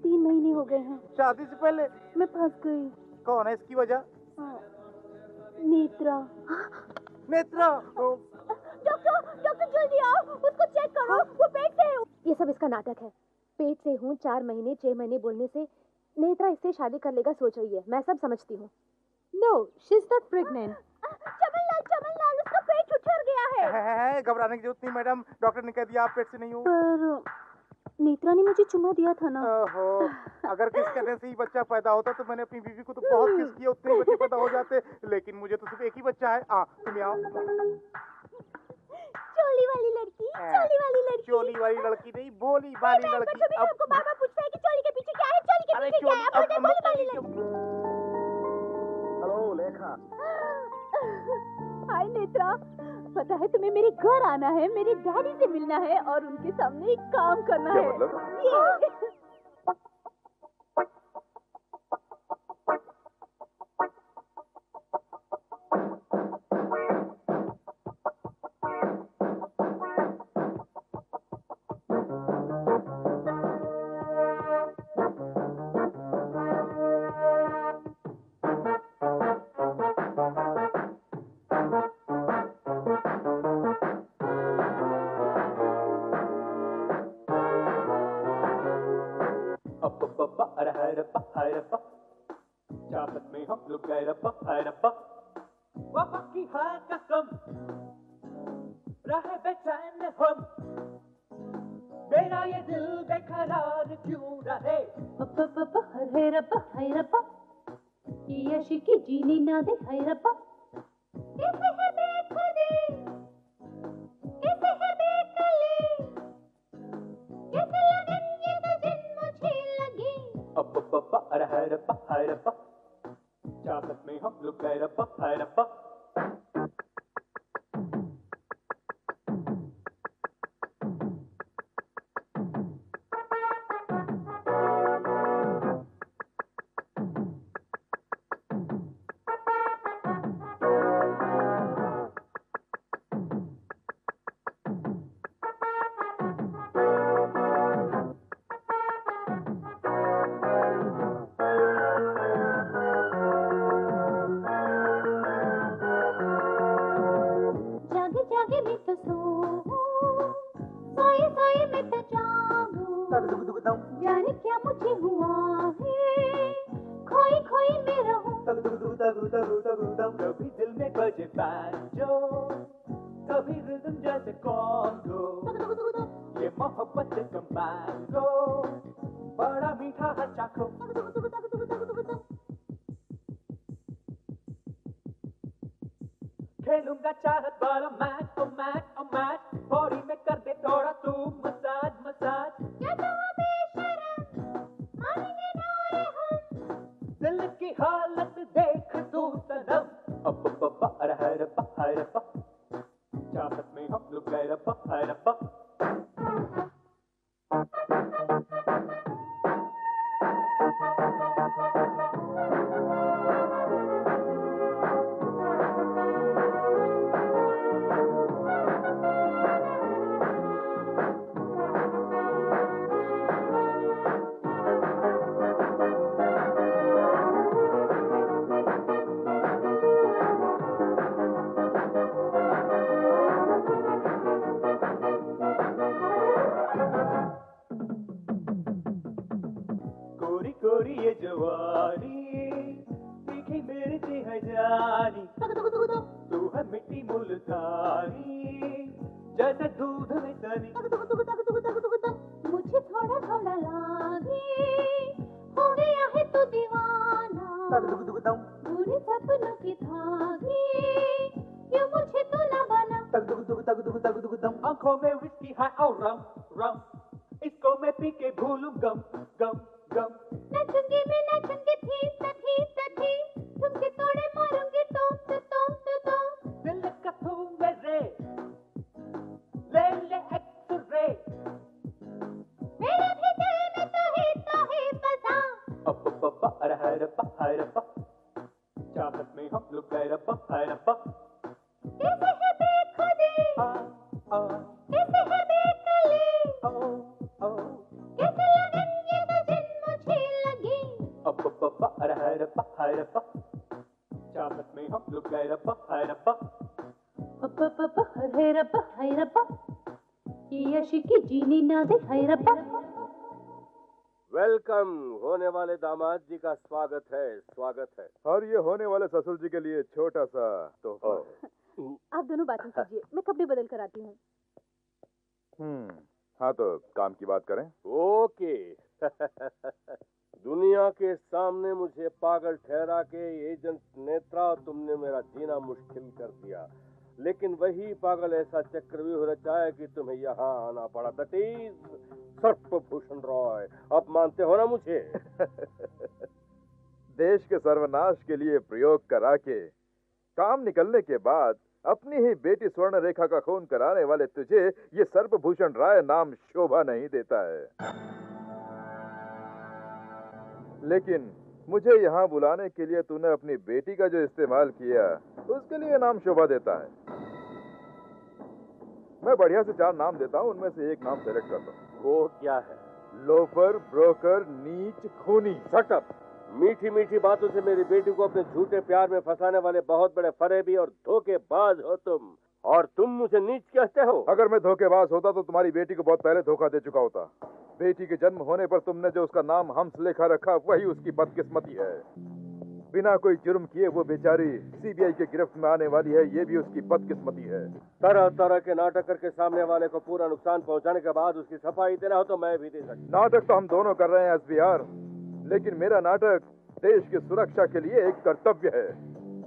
Speaker 12: 3 महीने हो गए हैं।
Speaker 11: शादी से पहले
Speaker 12: मैं फंस गई।
Speaker 11: कौन है इसकी वजह?
Speaker 12: नेत्रा।
Speaker 8: डॉक्टर जल्दी आओ, उसको चेक करो, वो पेट से है।
Speaker 6: ये सब इसका नाटक है। पेट से हूँ 4 महीने 6 महीने बोलने से नेत्रा इससे शादी कर लेगा सोच रही है, मैं सब समझती हूँ।
Speaker 9: No, she's not pregnant.
Speaker 12: Chamanlal उसका पेट उछड़ गया है।
Speaker 11: घबराने की जरूरत नहीं मैडम, डॉक्टर ने कह दिया आप पेट से नहीं हो।
Speaker 12: पर नेत्रा ने मुझे चुमा दिया था ना।
Speaker 11: ओहो, अगर किस करने से ही बच्चा पैदा होता तो मैंने अपनी बीवी को तो बहुत किस किया, उतने बच्चे पैदा हो जाते, लेकिन मुझे तो सिर्फ एक ही बच्चा है। तुम आओ।
Speaker 12: चोली वाली लड़की, चोली वाली लड़की,
Speaker 11: चोली वाली लड़की नहीं, भोली वाली लड़की।
Speaker 12: अब हमको बार-बार पूछता है कि चोली के पीछे क्या है, चोली के पीछे क्या है, अब बोलते भोली वाली लड़की।
Speaker 14: हेलो लेखा।
Speaker 12: हाय नेत्रा, पता है तुम्हें मेरे घर आना है, मेरे डैडी से मिलना है और उनके सामने एक काम करना है।
Speaker 7: मतलब?
Speaker 12: ये
Speaker 4: चाहत में हम लोग गए रब्बा हाय रब्बा, वफा की है कसम, रहे बेचैन हम, मेरा ये दिल बेकरार क्यों रहे।
Speaker 8: हाय रब्बा हाय रब्बा, ये आशिकी जीनी ना दे हाय रब्बा। कैसे है बेखुदी, कैसे है बेकली, कैसे लगन ये नजर मुझे लगी।
Speaker 4: हाय रब्बा हाय रब्बा, चाहत में हम लोग गए रब्बा हाय रब्बा।
Speaker 8: जाने क्या मुझे हुआ है, खोई खोई मैं रहूं।
Speaker 4: कभी दिल में बजे बैंजो, कभी रिदम जैसे कॉन्गो, ये मोहब्बत का मैंगो बड़ा मीठा है चाखो। खेलूंगा चाहत वाला मैच ओ मैच ओ मैच, बॉडी में कर दे थोड़ा तू मसाज मसाज। दिल की हालत देख तू सनम, हाय रब्बा, चाहत में हम लोग गए रब्बा हाय रब्बा। कोरी ये जवानी तीखी मिर्ची है जानी, तू है मिट्टी मुल्तानी जैसे दूध में सनी।
Speaker 8: मुझे थोड़ा थोड़ा लागे हो गया है तू दीवाना, बुरे सपनों के धागे क्यों मुझे तू ना बना।
Speaker 4: आंखों में विस्की है और रम रम, इसको मैं पी के भूलूं गम गम गम।
Speaker 8: नचूंगी मैं नचूंगी थी, तुमके तोड़े मारूंगी तुम।
Speaker 4: दिल का तू मेरे ले ले एक्सरे,
Speaker 8: मेरे भी दिल में तो है बसा।
Speaker 4: हाय रब्बा, चाहत में हम लोग गए रब्बा हाय रब्बा।
Speaker 8: कैसे है बेखुदी, कैसे है बेकली, कैसे लगन ये नजर मुझे लगी।
Speaker 4: हाय रब्बा, चाहत में हम लोग गए रब्बा हाय रब्बा।
Speaker 8: हाय रब्बा, ये आशिकी जीनी ना दे हाय रब्बा।
Speaker 3: वेलकम। होने वाले दामाद जी का स्वागत है।
Speaker 7: और ये होने वाले ससुर जी के लिए छोटा सा तोहफा।
Speaker 12: आप दोनों बातें कीजिए, मैं कपड़े बदल कर आती हूँ।
Speaker 7: हाँ तो काम की बात करें।
Speaker 3: ओके। दुनिया के सामने मुझे पागल ठहरा के एजेंट नेत्रा, तुमने मेरा जीना मुश्किल कर दिया। लेकिन वही पागल ऐसा चक्रव्यूह रचाया कि तुम्हें यहाँ आना पड़ा। That is Sarpbhushan Roy. अब मानते हो ना मुझे?
Speaker 7: देश के सर्वनाश के लिए प्रयोग करा के काम निकलने के बाद अपनी ही बेटी स्वर्ण रेखा का खून कराने वाले तुझे ये सर्पभूषण राय नाम शोभा नहीं देता है। लेकिन मुझे यहाँ बुलाने के लिए तूने अपनी बेटी का जो इस्तेमाल किया उसके लिए नाम शोभा देता है। मैं बढ़िया से 4 नाम देता हूँ, उनमें से एक नाम सेलेक्ट करता हूँ।
Speaker 3: वो क्या है?
Speaker 7: लोफर, ब्रोकर, नीच, खूनी।
Speaker 3: Shut up. मीठी मीठी बातों से मेरी बेटी को अपने झूठे प्यार में फंसाने वाले बहुत बड़े फरेबी और धोखेबाज हो तुम। और तुम मुझे नीच कहते हो?
Speaker 7: अगर मैं धोखेबाज होता तो तुम्हारी बेटी को बहुत पहले धोखा दे चुका होता। बेटी के जन्म होने पर तुमने जो उसका नाम हंस लेखा रखा वही उसकी बदकिस्मती है। बिना कोई जुर्म किए वो बेचारी सीबीआई के गिरफ्त में आने वाली है, ये भी उसकी बदकिस्मती है।
Speaker 3: तरह तरह के नाटक करके सामने वाले को पूरा नुकसान पहुंचाने के बाद उसकी सफाई देना हो तो मैं भी दे सकता।
Speaker 7: नाटक तो हम दोनों कर रहे हैं एसबीआर, लेकिन मेरा नाटक देश की सुरक्षा के लिए एक कर्तव्य है।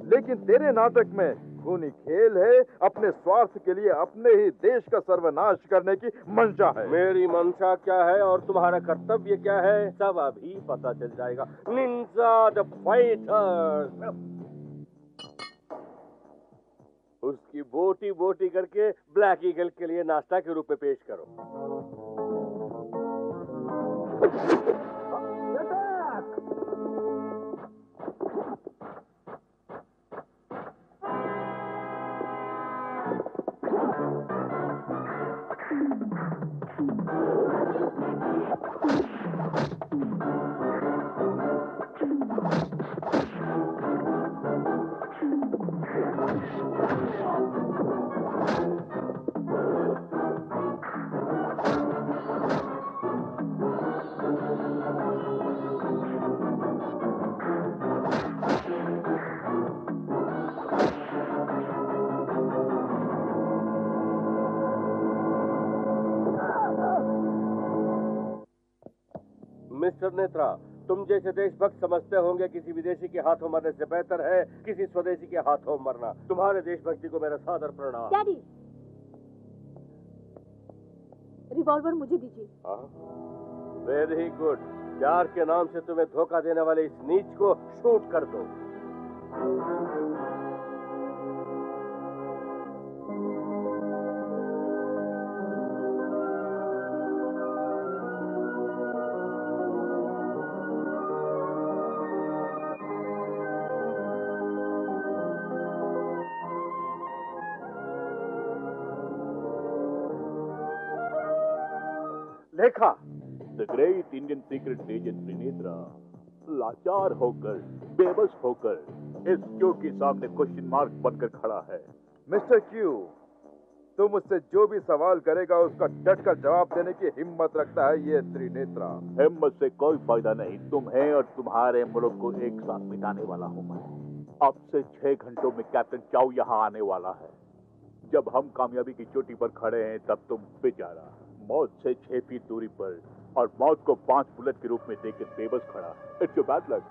Speaker 7: लेकिन तेरे नाटक में खूनी खेल है, अपने स्वार्थ के लिए अपने ही देश का सर्वनाश करने की मंशा है।
Speaker 3: मेरी मंशा क्या है और तुम्हारा कर्तव्य क्या है सब अभी पता चल जाएगा। Ninja the fighter. उसकी बोटी बोटी करके ब्लैक ईगल के लिए नाश्ता के रूप में पेश करो। मिस्टर नेत्रा, तुम जैसे देशभक्त समझते होंगे किसी विदेशी के हाथों मरने से बेहतर है किसी स्वदेशी के हाथों मरना। तुम्हारे देशभक्ति को मेरा सादर प्रणाम।
Speaker 12: डैडी, रिवॉल्वर मुझे दीजिए।
Speaker 3: Very good. प्यार के नाम से तुम्हें धोखा देने वाले इस नीच को शूट कर दो।
Speaker 13: देखा the great Indian secret agent Trinetra लाचार होकर, बेबस होकर इस क्यू के सामने क्वेश्चन मार्क बनकर खड़ा है।
Speaker 7: मिस्टर क्यू, तुम मुझसे जो भी सवाल करेगा उसका डट कर जवाब देने की हिम्मत रखता है ये त्रिनेत्रा।
Speaker 13: हिम्मत से कोई फायदा नहीं। तुम्हें और तुम्हारे मुल्क को एक साथ मिटाने वाला हूं मैं। अब से 6 घंटों में कैप्टन चाउ यहाँ आने वाला है। जब हम कामयाबी की चोटी पर खड़े हैं तब तुम बेचारा मौत से 6 फीट दूरी पर और मौत को 5 बुलेट के रूप में देखकर बेबस खड़ा। It's your bad luck.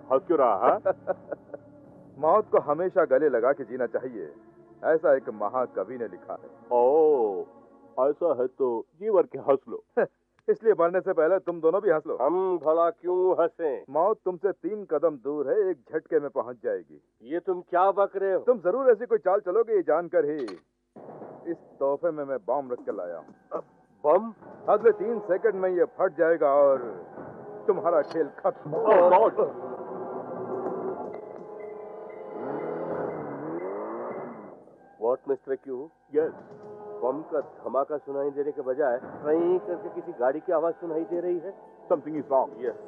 Speaker 13: हंस क्यों रहा है?
Speaker 7: मौत को हमेशा गले लगा के जीना चाहिए, ऐसा एक महाकवि ने लिखा है।
Speaker 13: ओह, ऐसा है तो जीवर के हंस लो।
Speaker 7: इसलिए मरने से पहले तुम दोनों भी हंस लो।
Speaker 3: हम भला क्यों हंसें?
Speaker 7: मौत तुमसे 3 कदम दूर है, एक झटके में पहुंच जाएगी।
Speaker 3: ये तुम क्या बक रहे हो?
Speaker 7: तुम जरूर ऐसी कोई चाल चलोगे ये जानकर ही इस तोहफे में मैं बम रख के लाया हूँ।
Speaker 3: बम?
Speaker 7: अगले 3 सेकंड में ये फट जाएगा और तुम्हारा खेल खत्म।
Speaker 3: What mister Q?
Speaker 13: यस।
Speaker 3: बम का धमाका सुनाई देने के बजाय कहीं करके किसी गाड़ी की आवाज सुनाई दे रही है।
Speaker 13: Something is wrong.
Speaker 3: Yes.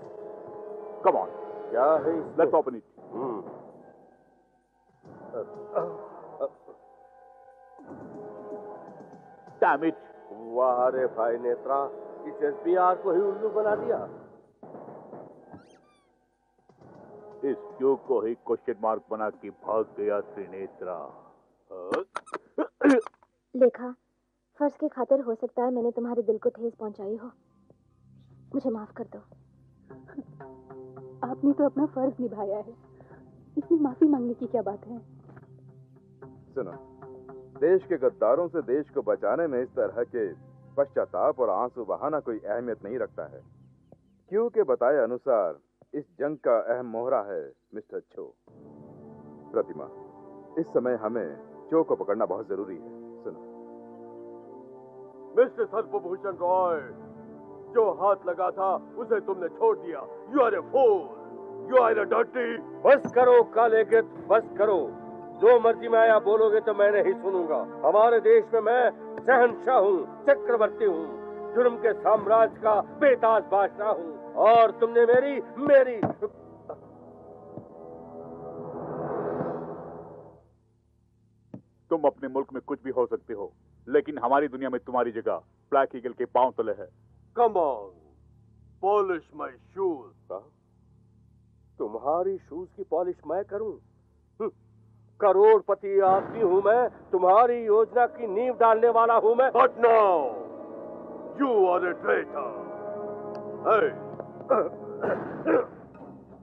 Speaker 13: Come on.
Speaker 3: क्या है?
Speaker 13: Let's open it.
Speaker 3: Damn it. वाह रे भाई नेत्रा, इस एसपीआर को ही उल्लू बना दिया।
Speaker 13: इस क्यों को ही क्वेश्चन मार्क बना के भाग गया त्रिनेत्रा।
Speaker 6: लेखा, फर्ज के खातिर हो सकता है मैंने तुम्हारे दिल को ठेस पहुंचाई हो, मुझे माफ कर दो।
Speaker 12: आपने तो अपना फर्ज निभाया है, इसमें माफी मांगने की क्या बात है।
Speaker 7: सुनो, देश के गद्दारों से देश को बचाने में इस तरह के पश्चाताप और आंसू बहाना कोई अहमियत नहीं रखता है। क्यों के बताए अनुसार इस जंग का अहम मोहरा है मिस्टर चो। प्रतिमा, इस समय हमें चो को पकड़ना बहुत जरूरी है। सुनो
Speaker 3: मिस्टर सर्पभूषण रॉय, जो हाथ लगा था उसे तुमने छोड़ दिया। You are a fool, you are a dirty. बस करो काले गिद्ध, बस करो। जो मर्जी मैं आया बोलोगे तो मैं नहीं सुनूंगा। हमारे देश में मैं शहंशाह हूँ, चक्रवर्ती हूँ, जुर्म के साम्राज्य का बेताज बादशाह हूँ, और तुमने मेरी
Speaker 13: तुम अपने मुल्क में कुछ भी हो सकते हो, लेकिन हमारी दुनिया में तुम्हारी जगह ब्लैक ईगल के पांव तले है।
Speaker 3: Come on, polish my shoes. तुम्हारी शूज की पॉलिश मैं करूं? करोड़पति आदमी हूं मैं, तुम्हारी योजना की नींव डालने वाला हूं मैं। But now you are a traitor.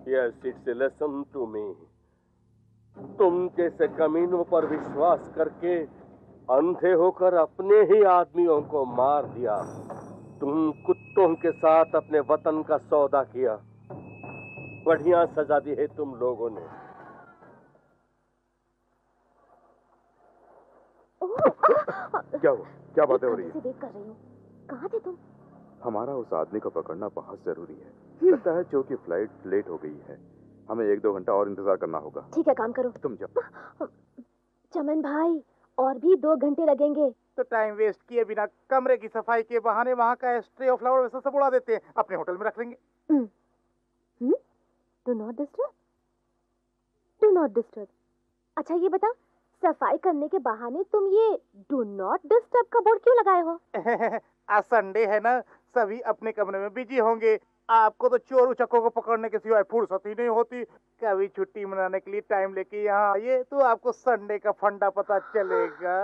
Speaker 3: Yes, it's a lesson to me. तुम जैसे कमीनों पर विश्वास करके अंधे होकर अपने ही आदमियों को मार दिया। तुम कुत्तों के साथ अपने वतन का सौदा किया। बढ़िया सजा दी है तुम लोगों ने।
Speaker 7: क्या हुआ? क्या बातें हो रही है?
Speaker 6: देख कर रही हूँ। कहाँ थे तुम?
Speaker 7: हमारा उस आदमी को पकड़ना बहुत जरूरी है। लगता है चो की फ्लाइट लेट हो गई है। हमें 1-2 घंटा और इंतजार करना होगा।
Speaker 6: ठीक है, काम करो।
Speaker 7: तुम जाओ।
Speaker 6: चमन भाई, और भी 2 घंटे लगेंगे।
Speaker 11: तो टाइम वेस्ट किए बिना कमरे की सफाई के बहाने वहाँ का स्ट्रे ऑफ फ्लावर वैसा सब उड़ा देते हैं। अपने होटल में रख लेंगे।
Speaker 6: Do not disturb, do not disturb. अच्छा ये बता, सफाई करने के बहाने तुम ये डू नॉट डिस्टर्ब का बोर्ड क्यों लगाए हो?
Speaker 11: आज संडे है ना, सभी अपने कमरे में बिजी होंगे। आपको तो चोर उचक्कों को पकड़ने के सिवाय फुर्सत ही नहीं होती। कभी छुट्टी मनाने के लिए टाइम लेके यहाँ आइए तो आपको संडे का फंडा पता चलेगा।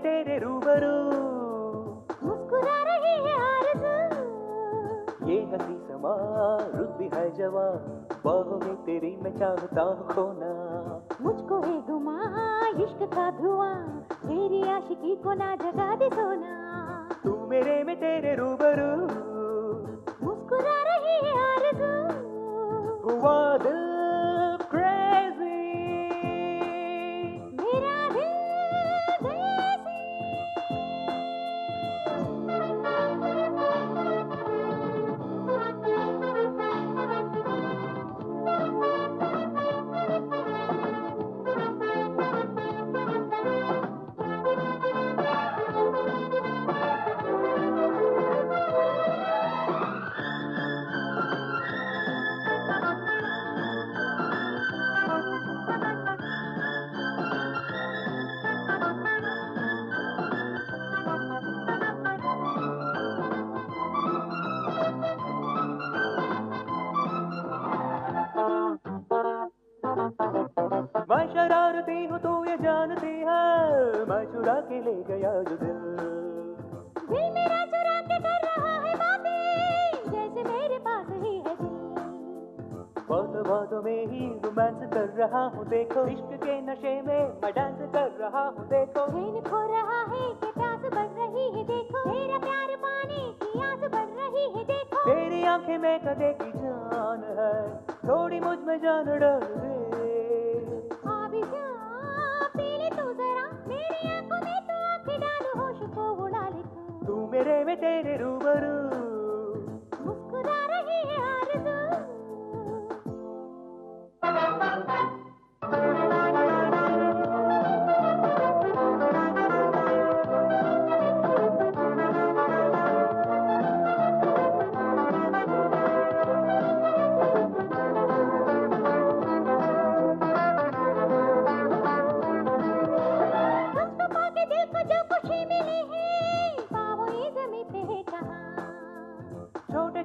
Speaker 4: तेरे रूबरू
Speaker 8: मुस्कुरा रही है आरज़ू।
Speaker 4: ये हंसी समा रुत भी है जवा, बाहों में तेरी मैं चाहता हूँ खोना।
Speaker 8: मुझको है गुमा इश्क का धुआं, तेरी आशिकी को ना जगा दे सोना।
Speaker 4: तू मेरे में तेरे रूबरू
Speaker 8: मुस्कुरा रही है आरज़ू।
Speaker 4: हुआ दिल क्रेजी,
Speaker 8: मेरा दिल
Speaker 4: मैं शरारती हूँ तो ये जानती है, मैं चुरा के ले गया जो दिल
Speaker 8: मेरा चुरा के कर रहा है बातें, जैसे मेरे पास ही है दिल।
Speaker 4: बातों बातों में ही रोमांस कर रहा हूँ, देखो इश्क के नशे में मैं डांस कर रहा हूँ। देखो
Speaker 8: चैन खो रहा है कि प्यास बढ़ रही है, देखो तेरा प्यार पाने की आस बढ़ रही है। देखो
Speaker 4: तेरी आंखें में कदे की जान जान है, थोड़ी मुझ में जान डाल दे।
Speaker 8: हाँ भी जा, पी ले तू जरा, मेरी आंखों में तू आंखें डाल, होश को उड़ा ले
Speaker 4: तू मेरे में तेरे रूबरू,
Speaker 8: मुस्कुरा रही है आरज़ू।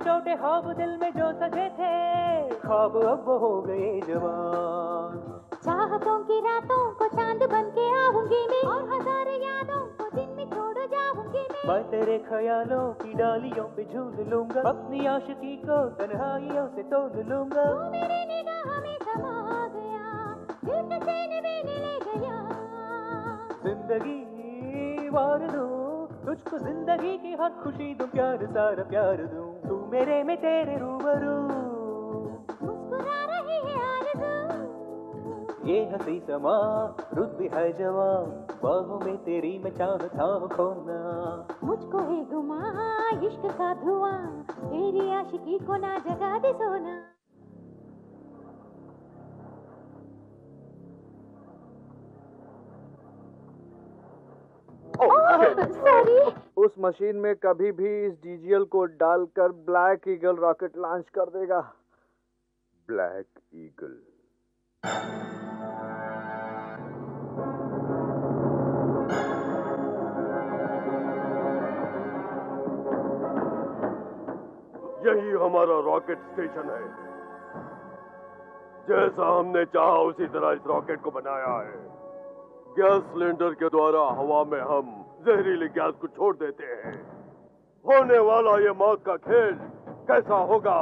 Speaker 4: छोटे ख्वाब दिल में जो सजे थे, ख्वाब अब हो गए जवान।
Speaker 8: चाहतों की रातों को चांद बन के आऊंगी मैं, और हजार यादों को दिन में छोड़ जाऊंगी
Speaker 4: मैं तेरे ख्यालों की डालियों पे झूल लूंगा, अपनी आशिकी को तन्हाइयों से तोड़ लूंगा।
Speaker 8: तू मेरी निगाह में समा गया, दिल के चैन में ले गया।
Speaker 4: जिंदगी वार दूं तुझको, जिंदगी की हर खुशी दूं, प्यार सारा प्यार दूं, तू मेरे में तेरे रूबरू,
Speaker 8: मुस्कुरा रही है आरज़ू।
Speaker 4: ये हंसी समा रुत भी है जवां, बाहों में तेरी मैं चाहता हूँ खोना।
Speaker 8: मुझको है गुमा इश्क का धुआं, तेरी आशिकी को ना जगा दे सोना।
Speaker 2: सॉरी। उस मशीन में कभी भी इस डीजीएल को डालकर ब्लैक ईगल रॉकेट लॉन्च कर देगा।
Speaker 7: Black eagle.
Speaker 3: यही हमारा रॉकेट स्टेशन है। जैसा हमने चाहा उसी तरह इस रॉकेट को बनाया है। गैस सिलेंडर के द्वारा हवा में हम जहरीली गैस को छोड़ देते हैं। होने वाला ये मौत का खेल कैसा होगा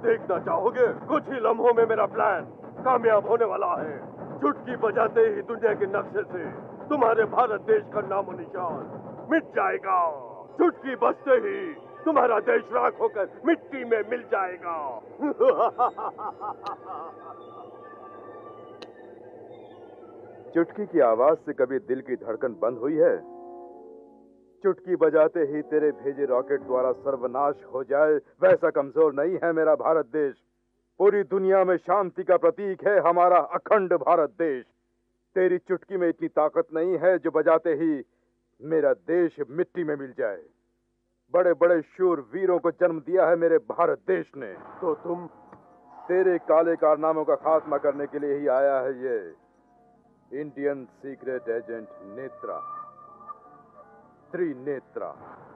Speaker 3: देखना चाहोगे? कुछ ही लम्हों में मेरा प्लान कामयाब होने वाला है। चुटकी बजाते ही दुनिया के नक्शे से तुम्हारे भारत देश का नामो निशान मिट जाएगा। चुटकी बजते ही तुम्हारा देश राख होकर मिट्टी में मिल जाएगा।
Speaker 7: चुटकी की आवाज से कभी दिल की धड़कन बंद हुई है? चुटकी बजाते ही तेरे भेजे रॉकेट द्वारा सर्वनाश हो जाए, वैसा कमजोर नहीं है मेरा भारत देश। पूरी दुनिया में शांति का प्रतीक है हमारा अखंड भारत देश। तेरी चुटकी में इतनी ताकत नहीं है जो बजाते ही मेरा देश मिट्टी में मिल जाए। बड़े बड़े शूर वीरों को जन्म दिया है मेरे भारत देश ने।
Speaker 3: तो तुम?
Speaker 7: तेरे काले कारनामों का खात्मा करने के लिए ही आया है ये Indian secret agent Netra, Trinetra.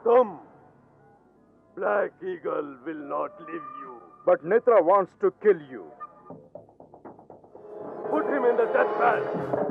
Speaker 3: तुम? Black eagle will not leave you,
Speaker 7: but Netra wants to kill you.
Speaker 3: Put him in the death pan.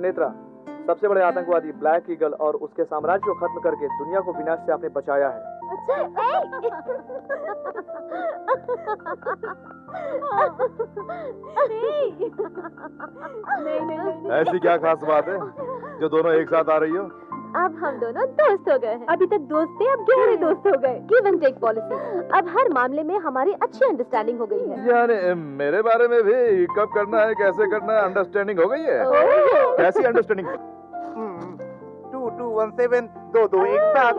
Speaker 15: Netra, सबसे बड़े आतंकवादी ब्लैक ईगल और उसके साम्राज्य को खत्म करके दुनिया को विनाश से आपने बचाया है।
Speaker 12: नहीं।
Speaker 5: ऐसी क्या खास बात है जो दोनों एक साथ आ रही हो?
Speaker 6: अब हम दोनों दोस्त हो गए हैं। अभी तक दोस्त थे, अब गहरे दोस्त हो गए। Give and take policy. अब हर मामले में हमारी अच्छी अंडरस्टैंडिंग हो गई है।
Speaker 5: यानी मेरे बारे में भी कब करना है, कैसे करना है, अंडरस्टैंडिंग हो गई है? कैसी अंडरस्टैंडिंग?
Speaker 11: 2217 2 2 1 7